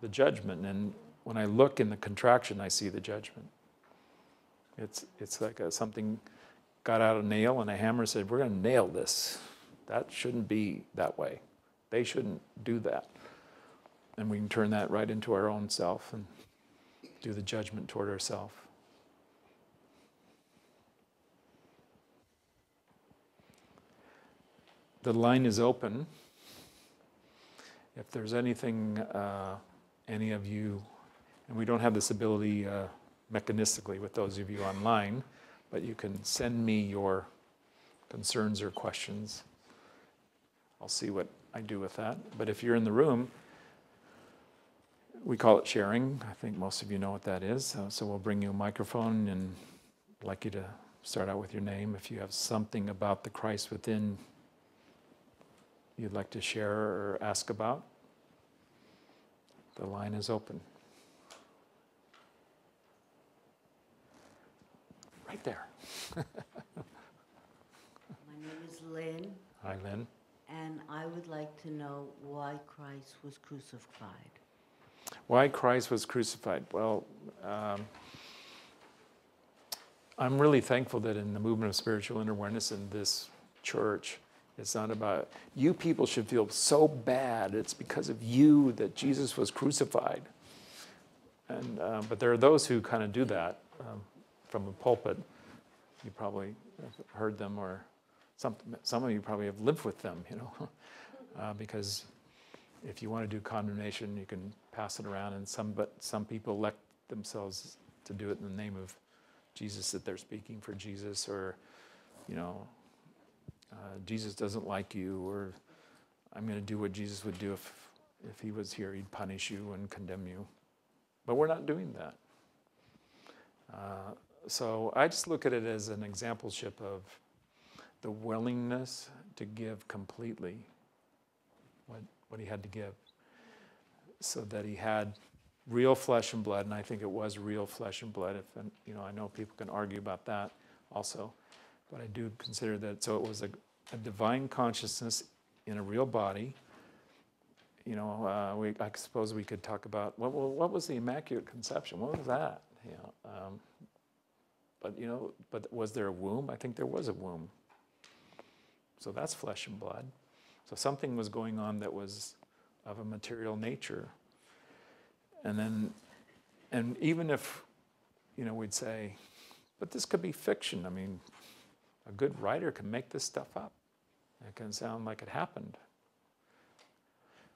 the judgment? And when I look in the contraction, I see the judgment. It's like something got out a nail and a hammer and said, we're going to nail this. That shouldn't be that way. They shouldn't do that. And we can turn that right into our own self and do the judgment toward ourselves. The line is open. If there's anything, any of you, and we don't have this ability mechanistically with those of you online, but you can send me your concerns or questions. I'll see what I do with that. But if you're in the room, we call it sharing. I think most of you know what that is. So we'll bring you a microphone, and I'd like you to start out with your name. If you have something about the Christ within you'd like to share or ask about, the line is open. Right there. My name is Lynn, Hi, Lynn. and I would like to know why Christ was crucified. Why Christ was crucified? Well, I'm really thankful that in the movement of spiritual inner awareness in this church, it's not about, you people should feel so bad, it's because of you that Jesus was crucified. And but there are those who kind of do that from a pulpit. You probably have heard them, or some of you probably have lived with them, because if you want to do condemnation, you can pass it around, and some people elect themselves to do it in the name of Jesus, that they're speaking for Jesus, or Jesus doesn't like you, or I'm going to do what Jesus would do if he was here. He'd punish you and condemn you. But we're not doing that. So I just look at it as an exampleship of the willingness to give completely what he had to give, so that he had real flesh and blood, and I think it was real flesh and blood. I know people can argue about that also, but I do consider that. So it was a divine consciousness in a real body. I suppose we could talk about what was the Immaculate Conception? What was that? But was there a womb? I think there was a womb. So that's flesh and blood. So something was going on that was of a material nature. And even if, we'd say, but this could be fiction. I mean, a good writer can make this stuff up. It can sound like it happened.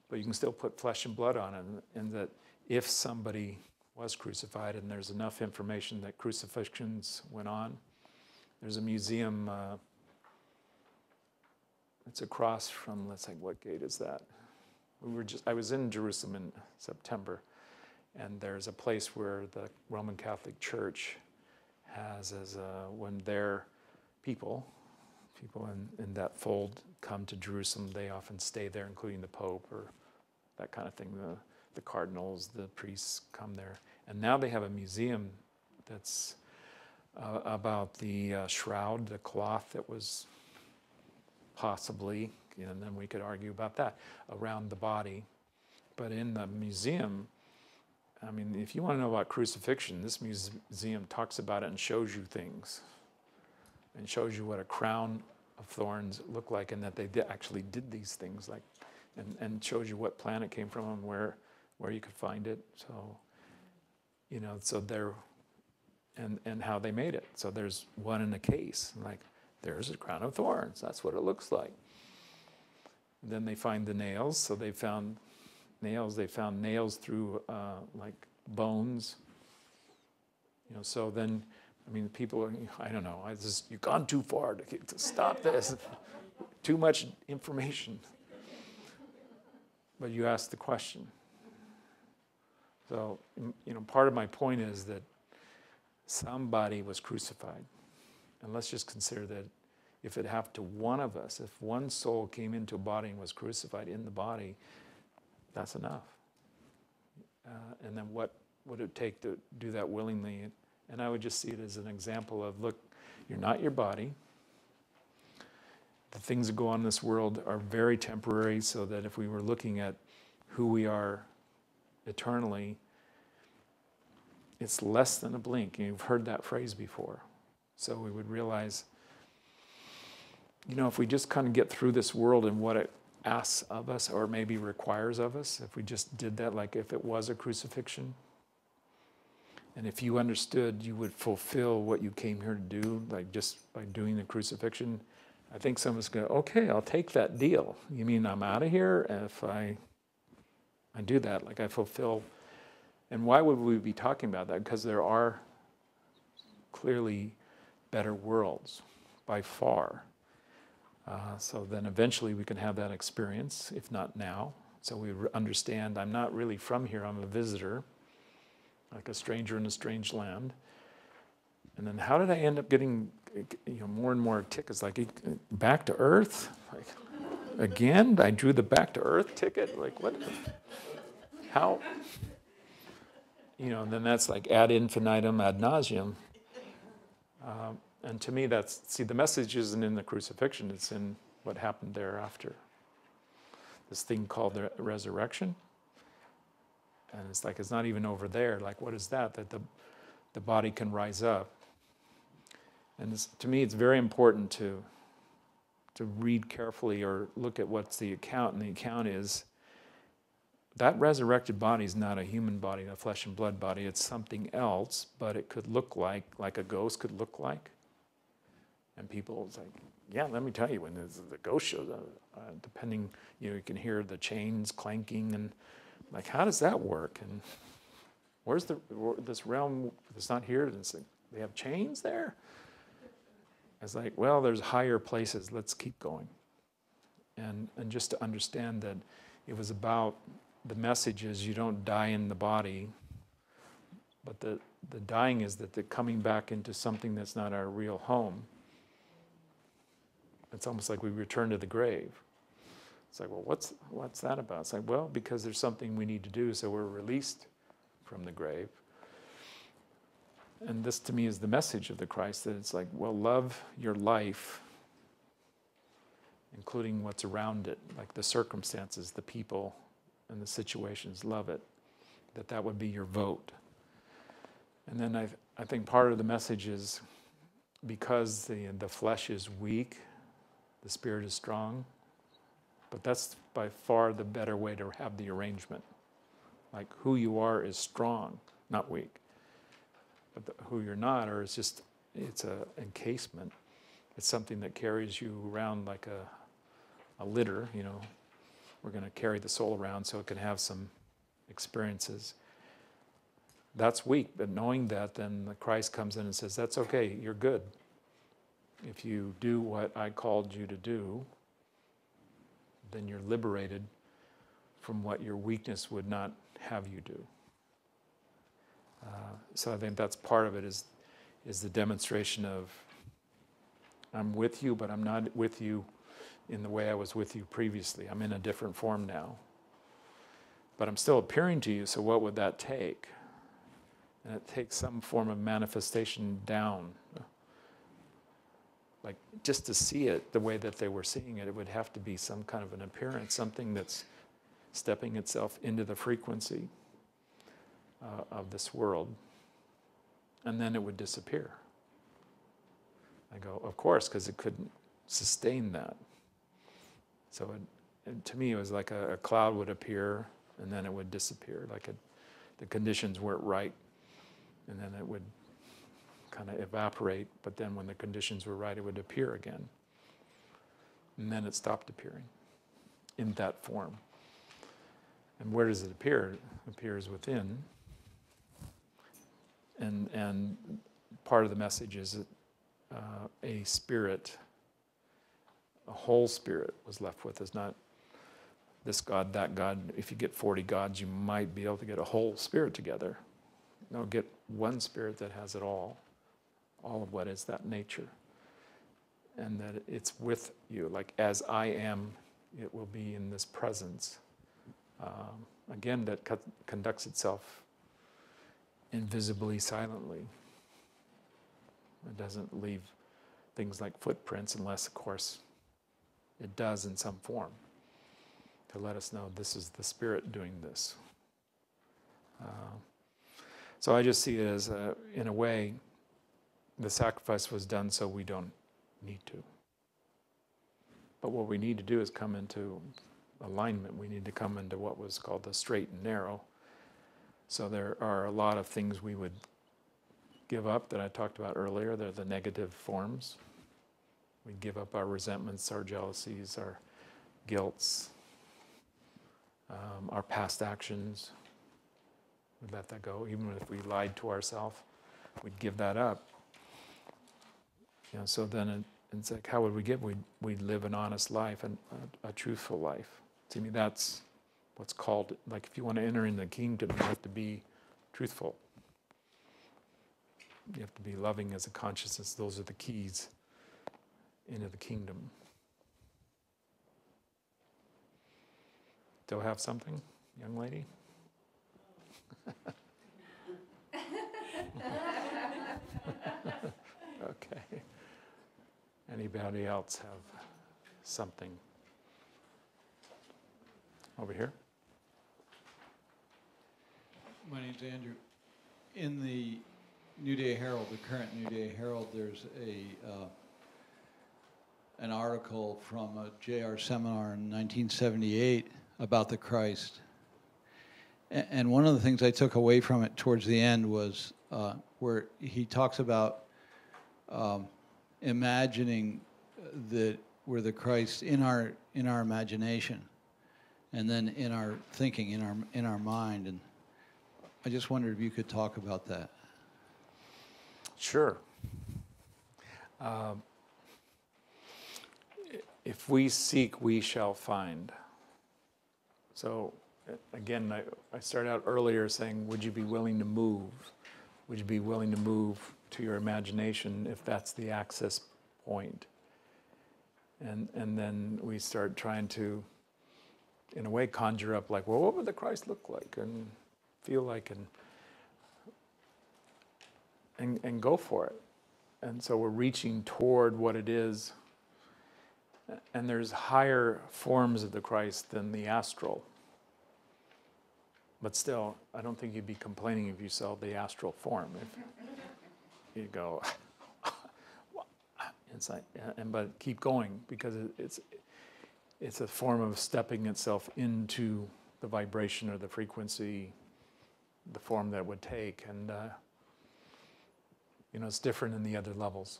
But you can still put flesh and blood on it, and that if somebody was crucified, and there's enough information that crucifixions went on, there's a museum, it's across from, let's say, what gate is that? I was in Jerusalem in September, and there's a place where the Roman Catholic Church has, when their people in that fold come to Jerusalem, they often stay there, including the Pope or that kind of thing. The cardinals, the priests come there. And now they have a museum that's about the shroud, the cloth that was possibly, and then we could argue about that, around the body. But in the museum, I mean, if you want to know about crucifixion, this museum talks about it and shows you things, and shows you what a crown of thorns looked like, and that they actually did these things, and shows you what planet came from and where you could find it. So so they're, and how they made it. So there's one in a case, like, there's a crown of thorns. That's what it looks like. And then they find the nails. So they found nails. They found nails through like bones. So then, I mean, people, I don't know. You've gone too far to stop this. Too much information. But you asked the question. So, part of my point is that somebody was crucified. And let's just consider that if it happened to one of us, if one soul came into a body and was crucified in the body, that's enough. And then what would it take to do that willingly? And I would just see it as an example of, look, you're not your body. The things that go on in this world are very temporary, so that if we were looking at who we are eternally, it's less than a blink. You've heard that phrase before. So we would realize, if we just kind of get through this world and what it asks of us, or maybe requires of us, if we just did that, like if it was a crucifixion, and if you understood you would fulfill what you came here to do, like just by doing the crucifixion, I think some of us go, okay, I'll take that deal. You mean I'm out of here if I do that, like I fulfill. And why would we be talking about that? Because there are clearly better worlds, by far. So then eventually we can have that experience, if not now. So we understand I'm not really from here, I'm a visitor, like a stranger in a strange land. And then how did I end up getting more and more tickets? Like, back to Earth? Like, again? I drew the back to Earth ticket? Like, what? How? And then that's like ad infinitum, ad nauseum. And to me, the message isn't in the crucifixion, it's in what happened thereafter. This thing called the resurrection. And it's like, it's not even over there. Like, what is that? That the body can rise up. And to me, it's very important to read carefully or look at what's the account. And the account is, that resurrected body is not a human body, a flesh and blood body. It's something else, but it could look like a ghost could look like. And people, it's like, yeah, let me tell you, when the ghost shows up, depending, you can hear the chains clanking, and like, how does that work? And where's this realm that's not here? It's like, they have chains there? It's like, well, there's higher places. Let's keep going. And just to understand that it was about, the message is you don't die in the body, but the dying is that the coming back into something that's not our real home. It's almost like we return to the grave. It's like, well, what's that about? It's like, well, because there's something we need to do, so we're released from the grave. And this, to me, is the message of the Christ, that it's like, well, love your life, including what's around it, like the circumstances, the people, and the situations. Love it. That would be your vote. And then I think part of the message is, because the flesh is weak, the spirit is strong. But that's by far the better way to have the arrangement. Like, who you are is strong, not weak. But who you're not, or it's an encasement. It's something that carries you around like a litter, We're going to carry the soul around so it can have some experiences. That's weak, but knowing that, then the Christ comes in and says, that's okay, you're good. If you do what I called you to do, then you're liberated from what your weakness would not have you do. So I think that's part of it, is the demonstration of, I'm with you, but I'm not with you in the way I was with you previously. I'm in a different form now. But I'm still appearing to you, so what would that take? And it takes some form of manifestation down. Like, just to see it the way that they were seeing it, it would have to be some kind of an appearance, something that's stepping itself into the frequency of this world. And then it would disappear. I go, of course, because it couldn't sustain that. So to me, it was like a cloud would appear, and then it would disappear. Like the conditions weren't right and then it would kind of evaporate, but then when the conditions were right, it would appear again. And then it stopped appearing in that form. And where does it appear? It appears within. And part of the message is that a spirit, a whole spirit was left with us, not this God, that God. If you get 40 gods, you might be able to get a whole spirit together. No, get one spirit that has it all of what is that nature. And that it's with you, like as I am, it will be in this presence. Again, that conducts itself invisibly, silently. It doesn't leave things like footprints unless, of course, it does in some form to let us know this is the Spirit doing this. So I just see it as, in a way, the sacrifice was done so we don't need to. But what we need to do is come into alignment. We need to come into what was called the straight and narrow. So there are a lot of things we would give up that I talked about earlier. They're the negative forms. We give up our resentments, our jealousies, our guilts, our past actions. We'd let that go. Even if we lied to ourselves, we'd give that up. So then it's like, how would we give? We'd live an honest life and a truthful life. To me, that's what's called, like if you want to enter into the kingdom, you have to be truthful. You have to be loving as a consciousness. Those are the keys into the kingdom. Still have something, young lady? Okay. Anybody else have something? Over here. My name's Andrew. In the New Day Herald, the current New Day Herald, there's an article from a JR seminar in 1978 about the Christ. And one of the things I took away from it towards the end was where he talks about imagining that we're the Christ in our imagination, and then in our thinking, in our mind. And I just wondered if you could talk about that. Sure. If we seek, we shall find. So again, I started out earlier saying, would you be willing to move? Would you be willing to move to your imagination if that's the access point? And then we start trying to, in a way, conjure up like, well, what would the Christ look like and feel like, and go for it. And so we're reaching toward what it is. And there's higher forms of the Christ than the astral. But still, I don't think you'd be complaining if you saw the astral form. If you go, it's like, but keep going, because it's a form of stepping itself into the vibration or the frequency, the form that it would take, and it's different in the other levels.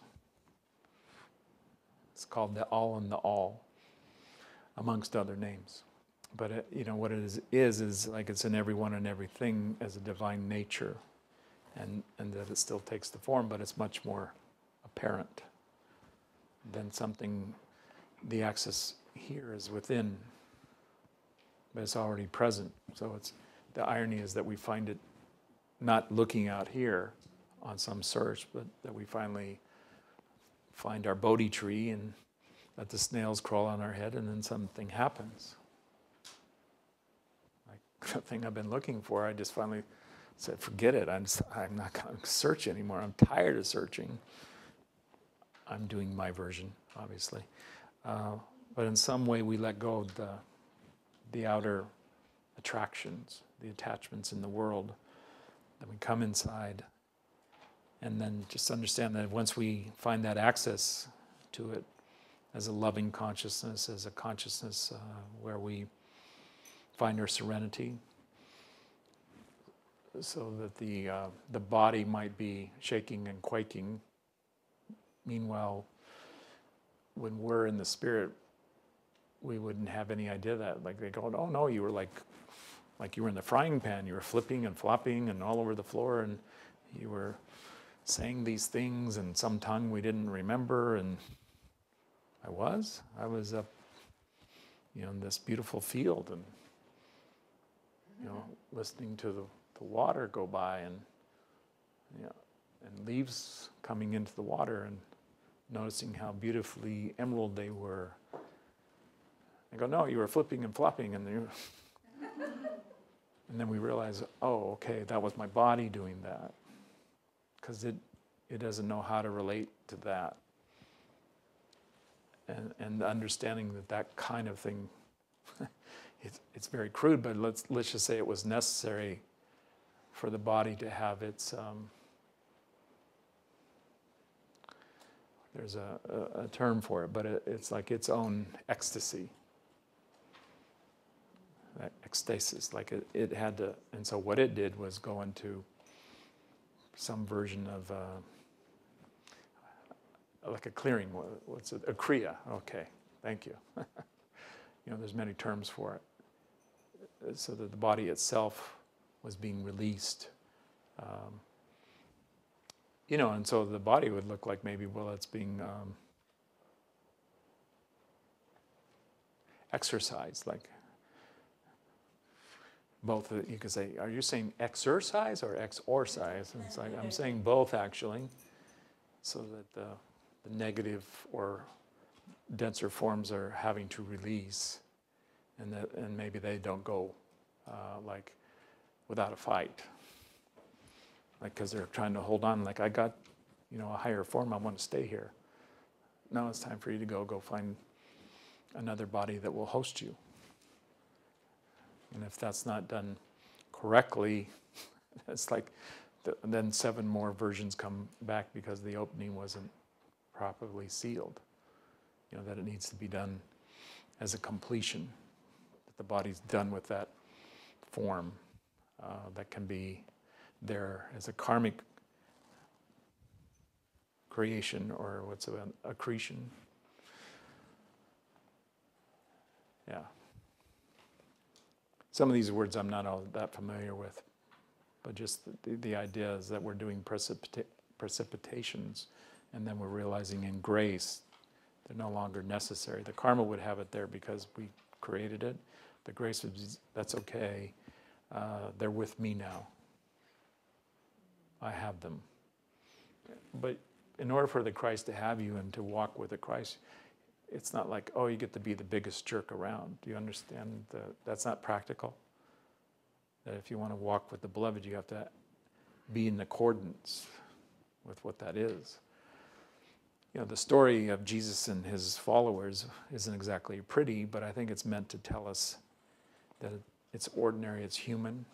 It's called the all in the all, amongst other names. But what it is like it's in everyone and everything as a divine nature, and that it still takes the form, but it's much more apparent than something. The access here is within, but it's already present. So the irony is that we find it not looking out here on some search, but that we finally find our Bodhi tree and let the snails crawl on our head, and then something happens. Like the thing I've been looking for, I just finally said, forget it. I'm not going to search anymore. I'm tired of searching. I'm doing my version, obviously. But in some way, we let go of the outer attractions, the attachments in the world. Then we come inside, and then just understand that once we find that access to it as a loving consciousness, as a consciousness where we find our serenity, so that the body might be shaking and quaking. Meanwhile, when we're in the spirit, we wouldn't have any idea that. Like they go, oh no, you were like you were in the frying pan. You were flipping and flopping and all over the floor, and you were saying these things in some tongue we didn't remember. And I was up, in this beautiful field, and listening to the water go by, and and leaves coming into the water, and noticing how beautifully emerald they were. I go, no, you were flipping and flopping, and and then we realize, oh, okay, that was my body doing that, because it doesn't know how to relate to that, and understanding that kind of thing, it's very crude, but let's just say it was necessary for the body to have its. There's a term for it, but it's like its own ecstasy. Ecstasis, like it had to, and so what it did was go into some version of like a clearing. What's it? A kriya. Okay, thank you. There's many terms for it. So that the body itself was being released. And so the body would look like maybe, well, it's being exercised, like. Both, you could say, are you saying exercise or exorcise? And it's like, I'm saying both actually, so that the negative or denser forms are having to release, and maybe they don't go like without a fight, like because they're trying to hold on. Like I got, a higher form. I want to stay here. Now it's time for you to go find another body that will host you. And if that's not done correctly, it's like then 7 more versions come back because the opening wasn't properly sealed. That it needs to be done as a completion, that the body's done with that form that can be there as a karmic creation, or what's it, accretion. Yeah. Some of these words I'm not all that familiar with, but just the idea is that we're doing precipitations, and then we're realizing in grace they're no longer necessary. The karma would have it there because we created it. The grace would be, that's okay. They're with me now. I have them. But in order for the Christ to have you and to walk with the Christ, it's not like, oh, you get to be the biggest jerk around. Do you understand that that's not practical? That if you want to walk with the beloved, you have to be in accordance with what that is. The story of Jesus and his followers isn't exactly pretty, but I think it's meant to tell us that it's ordinary, it's human,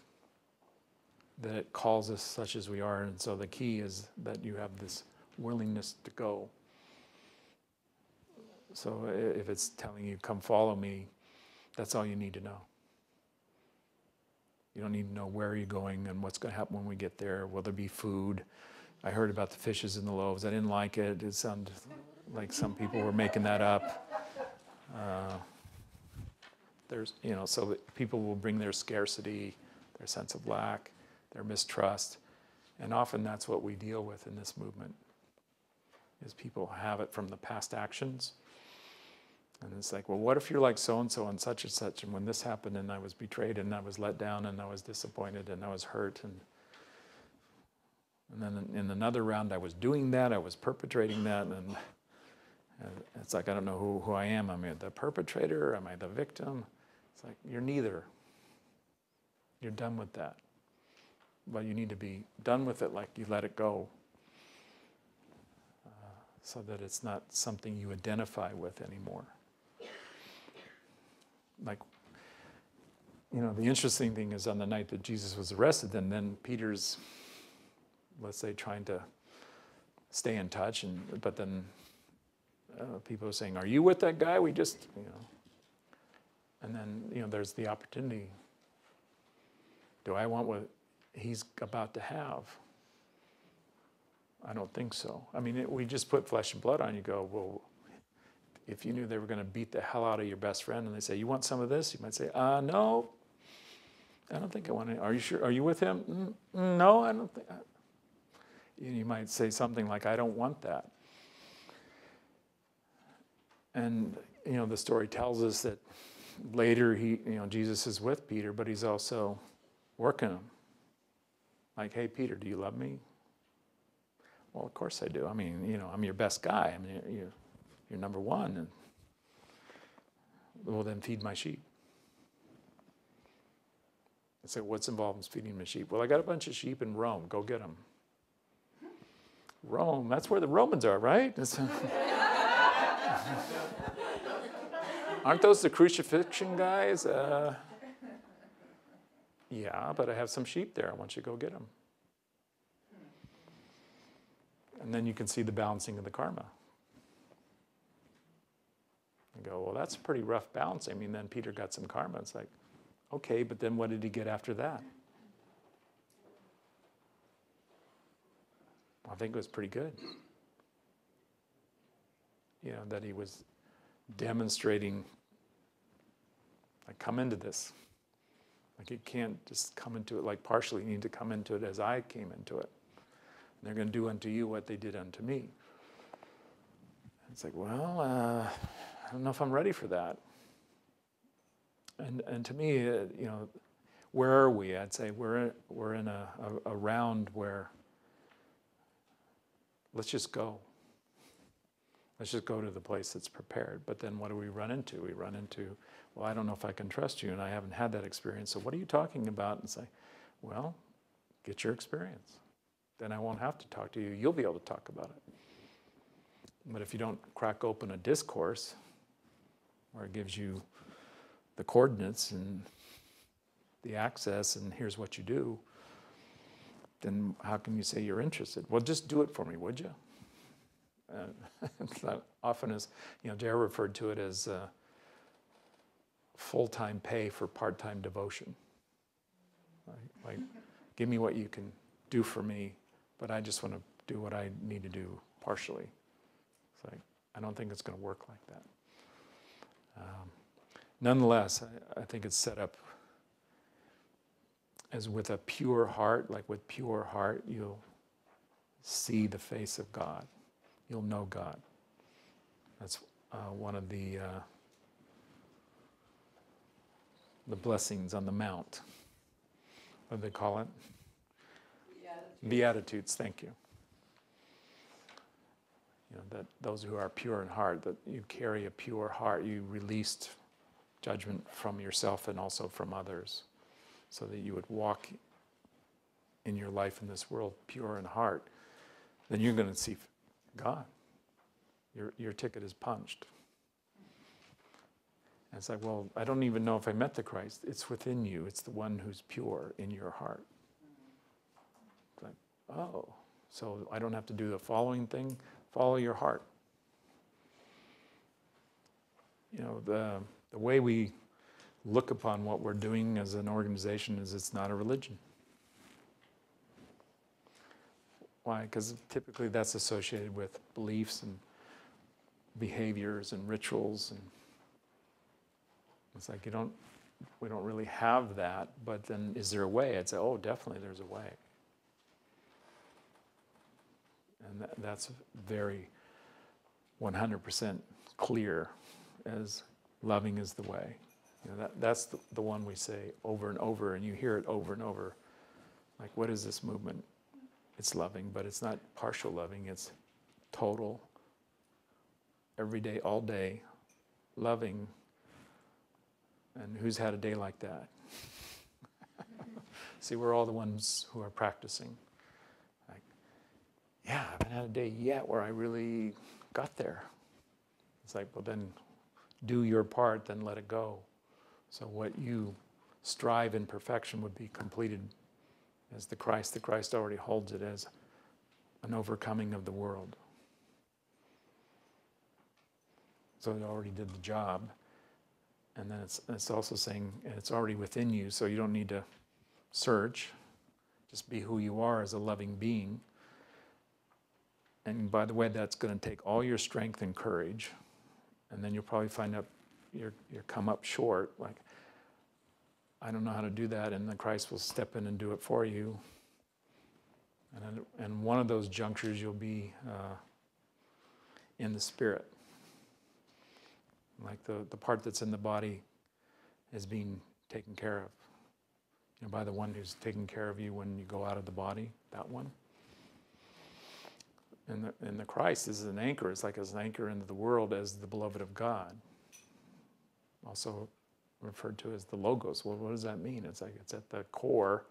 that it calls us such as we are. And so the key is that you have this willingness to go. So if it's telling you, come follow me, that's all you need to know. You don't need to know where you're going and what's going to happen when we get there. Will there be food? I heard about the fishes and the loaves. I didn't like it. It sounded like some people were making that up. So that people will bring their scarcity, their sense of lack, their mistrust. And often that's what we deal with in this movement, is people have it from the past actions. And it's like, well, what if you're like so-and-so and such, and when this happened and I was betrayed and I was let down and I was disappointed and I was hurt, and then in another round I was doing that, I was perpetrating that, and it's like, I don't know who I am. Am I the perpetrator? Am I the victim? It's like, you're neither. You're done with that. But you need to be done with it like you let it go, so that it's not something you identify with anymore. Like, the interesting thing is on the night that Jesus was arrested, and then Peter's, let's say, trying to stay in touch, but then people are saying, are you with that guy? We just, and then, there's the opportunity. Do I want what he's about to have. I don't think so. I mean, we just put flesh and blood on you. Go, well, if you knew they were going to beat the hell out of your best friend and they say, you want some of this? You might say, no, I don't think I want it. Are you sure? Are you with him? No, I don't think. You might say something like, I don't want that. And, the story tells us that later Jesus is with Peter, but he's also working him. Like, hey, Peter, do you love me? Well, of course I do. I mean, I'm your best guy. I mean, you're number one. And, well, then feed my sheep. I say, what's involved in feeding my sheep? Well, I got a bunch of sheep in Rome. Go get them. Rome, that's where the Romans are, right? Aren't those the crucifixion guys? Yeah, but I have some sheep there. I want you to go get them. And then you can see the balancing of the karma. You go, well, that's a pretty rough balance. I mean, then Peter got some karma. It's like, okay, but then what did he get after that? I think it was pretty good. That he was demonstrating, like, come into this. Like, you can't just come into it like partially. You need to come into it as I came into it. And they're going to do unto you what they did unto me. It's like, well, I don't know if I'm ready for that. And to me, where are we? I'd say we're in a round where let's just go. Let's just go to the place that's prepared. But then what do we run into? We run into, well, I don't know if I can trust you, and I haven't had that experience. So what are you talking about? And say, well, get your experience. Then I won't have to talk to you. You'll be able to talk about it. But if you don't crack open a discourse where it gives you the coordinates and the access and here's what you do, then how can you say you're interested? Well, just do it for me, would you? It's not often as, J.R. referred to it as full-time pay for part-time devotion. Like, give me what you can do for me, but I just want to do what I need to do partially. It's like, I don't think it's going to work like that. Nonetheless, I think it's set up as with a pure heart. Like, with pure heart, you'll see the face of God. You'll know God. That's one of the blessings on the mount. What do they call it? Beatitudes. Thank you. That those who are pure in heart, that you carry a pure heart, you released judgment from yourself and also from others, so that you would walk in your life in this world pure in heart. Then you're going to see God. Your ticket is punched. And it's like, well, I don't even know if I met the Christ. It's within you. It's the one who's pure in your heart. It's like, oh, so I don't have to do the following thing. Follow your heart. The way we look upon what we're doing as an organization is it's not a religion. Why? Because typically that's associated with beliefs and behaviors and rituals, and it's like we don't really have that. But then, is there a way? I'd say, oh, definitely, there's a way, and that's very 100% clear as loving is the way. That's the one we say over and over, and you hear it over and over. Like, what is this movement? It's loving, but it's not partial loving. It's total, every day, all day, loving. And who's had a day like that? See, we're all the ones who are practicing. Like, yeah, I haven't had a day yet where I really got there. It's like, well, then do your part, then let it go. So what you strive in perfection would be completed as the Christ already holds it as an overcoming of the world. So it already did the job. And then it's also saying it's already within you, so you don't need to search. Just be who you are as a loving being. And by the way, that's going to take all your strength and courage. And then you'll probably find out you're come up short. Like, I don't know how to do that. And then Christ will step in and do it for you. And one of those junctures you'll be in the spirit. Like the part that's in the body is being taken care of. By the one who's taking care of you when you go out of the body, that one. And the Christ is an anchor. It's like an anchor into the world as the beloved of God. Also referred to as the Logos. Well, what does that mean? It's like it's at the core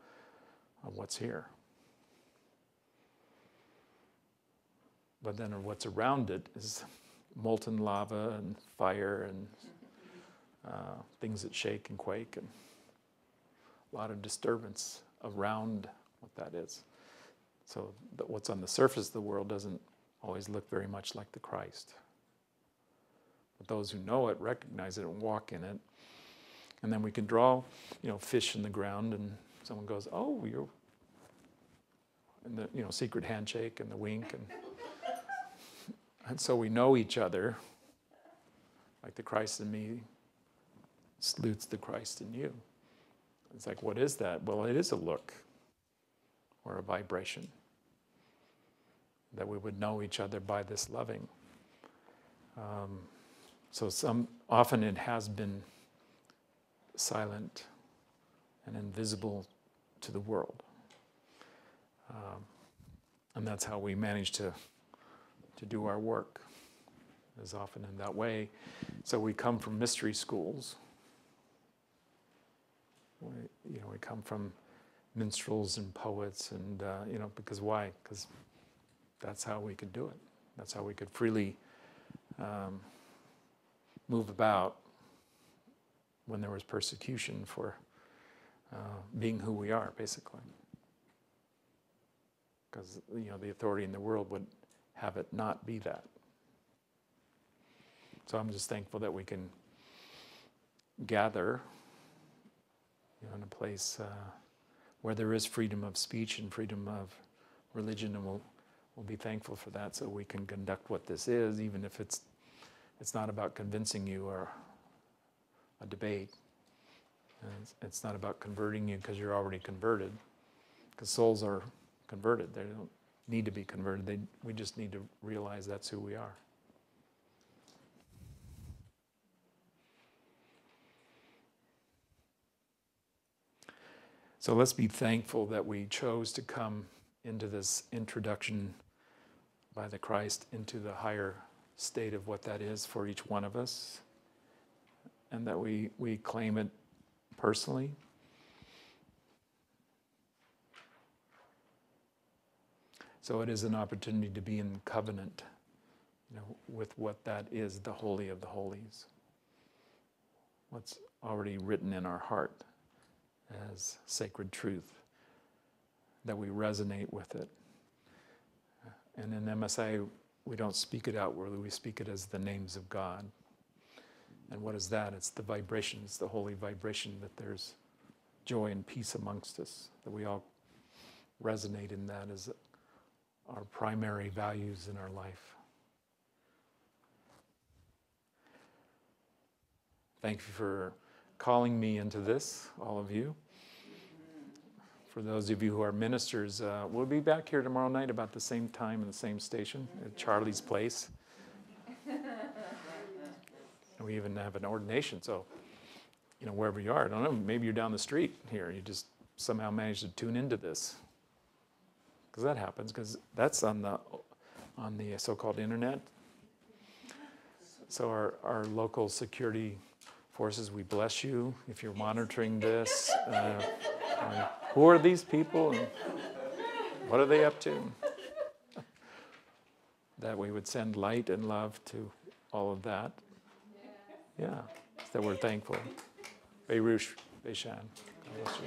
of what's here. But then what's around it is molten lava and fire and things that shake and quake and a lot of disturbance around what that is. So what's on the surface of the world doesn't always look very much like the Christ. But those who know it recognize it and walk in it. And then we can draw, fish in the ground, and someone goes, "Oh, you're," and the secret handshake and the wink, and so we know each other, like the Christ in me salutes the Christ in you. It's like, what is that? Well, it is a look or a vibration. That we would know each other by this loving. So often it has been silent and invisible to the world. And that's how we manage to do our work, is often in that way. So we come from mystery schools. We come from minstrels and poets, and because why? Because that's how we could do it. That's how we could freely move about when there was persecution for being who we are, basically. Because the authority in the world would have it not be that. So I'm just thankful that we can gather in a place where there is freedom of speech and freedom of religion, and we'll be thankful for that, so we can conduct what this is, even if it's not about convincing you or a debate. And it's not about converting you because you're already converted, because souls are converted. They don't need to be converted. We just need to realize that's who we are. So let's be thankful that we chose to come into this introduction by the Christ into the higher state of what that is for each one of us, and that we claim it personally. So it is an opportunity to be in covenant, with what that is, the Holy of the Holies. What's already written in our heart as sacred truth, that we resonate with it. And in MSIA, we don't speak it outwardly, we speak it as the names of God. And what is that? It's the vibration, it's the holy vibration that there's joy and peace amongst us, that we all resonate in that as our primary values in our life. Thank you for calling me into this, all of you. For those of you who are ministers, we'll be back here tomorrow night about the same time in the same station at Charlie's Place. And we even have an ordination, so wherever you are, I don't know, maybe you're down the street here, you just somehow managed to tune into this. Because that happens, because that's on the so-called internet. So our local security forces, we bless you if you're monitoring this. Who are these people and what are they up to? That we would send light and love to all of that. Yeah, that we're thankful. Beirush, Beishan. God bless you.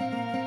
Bye.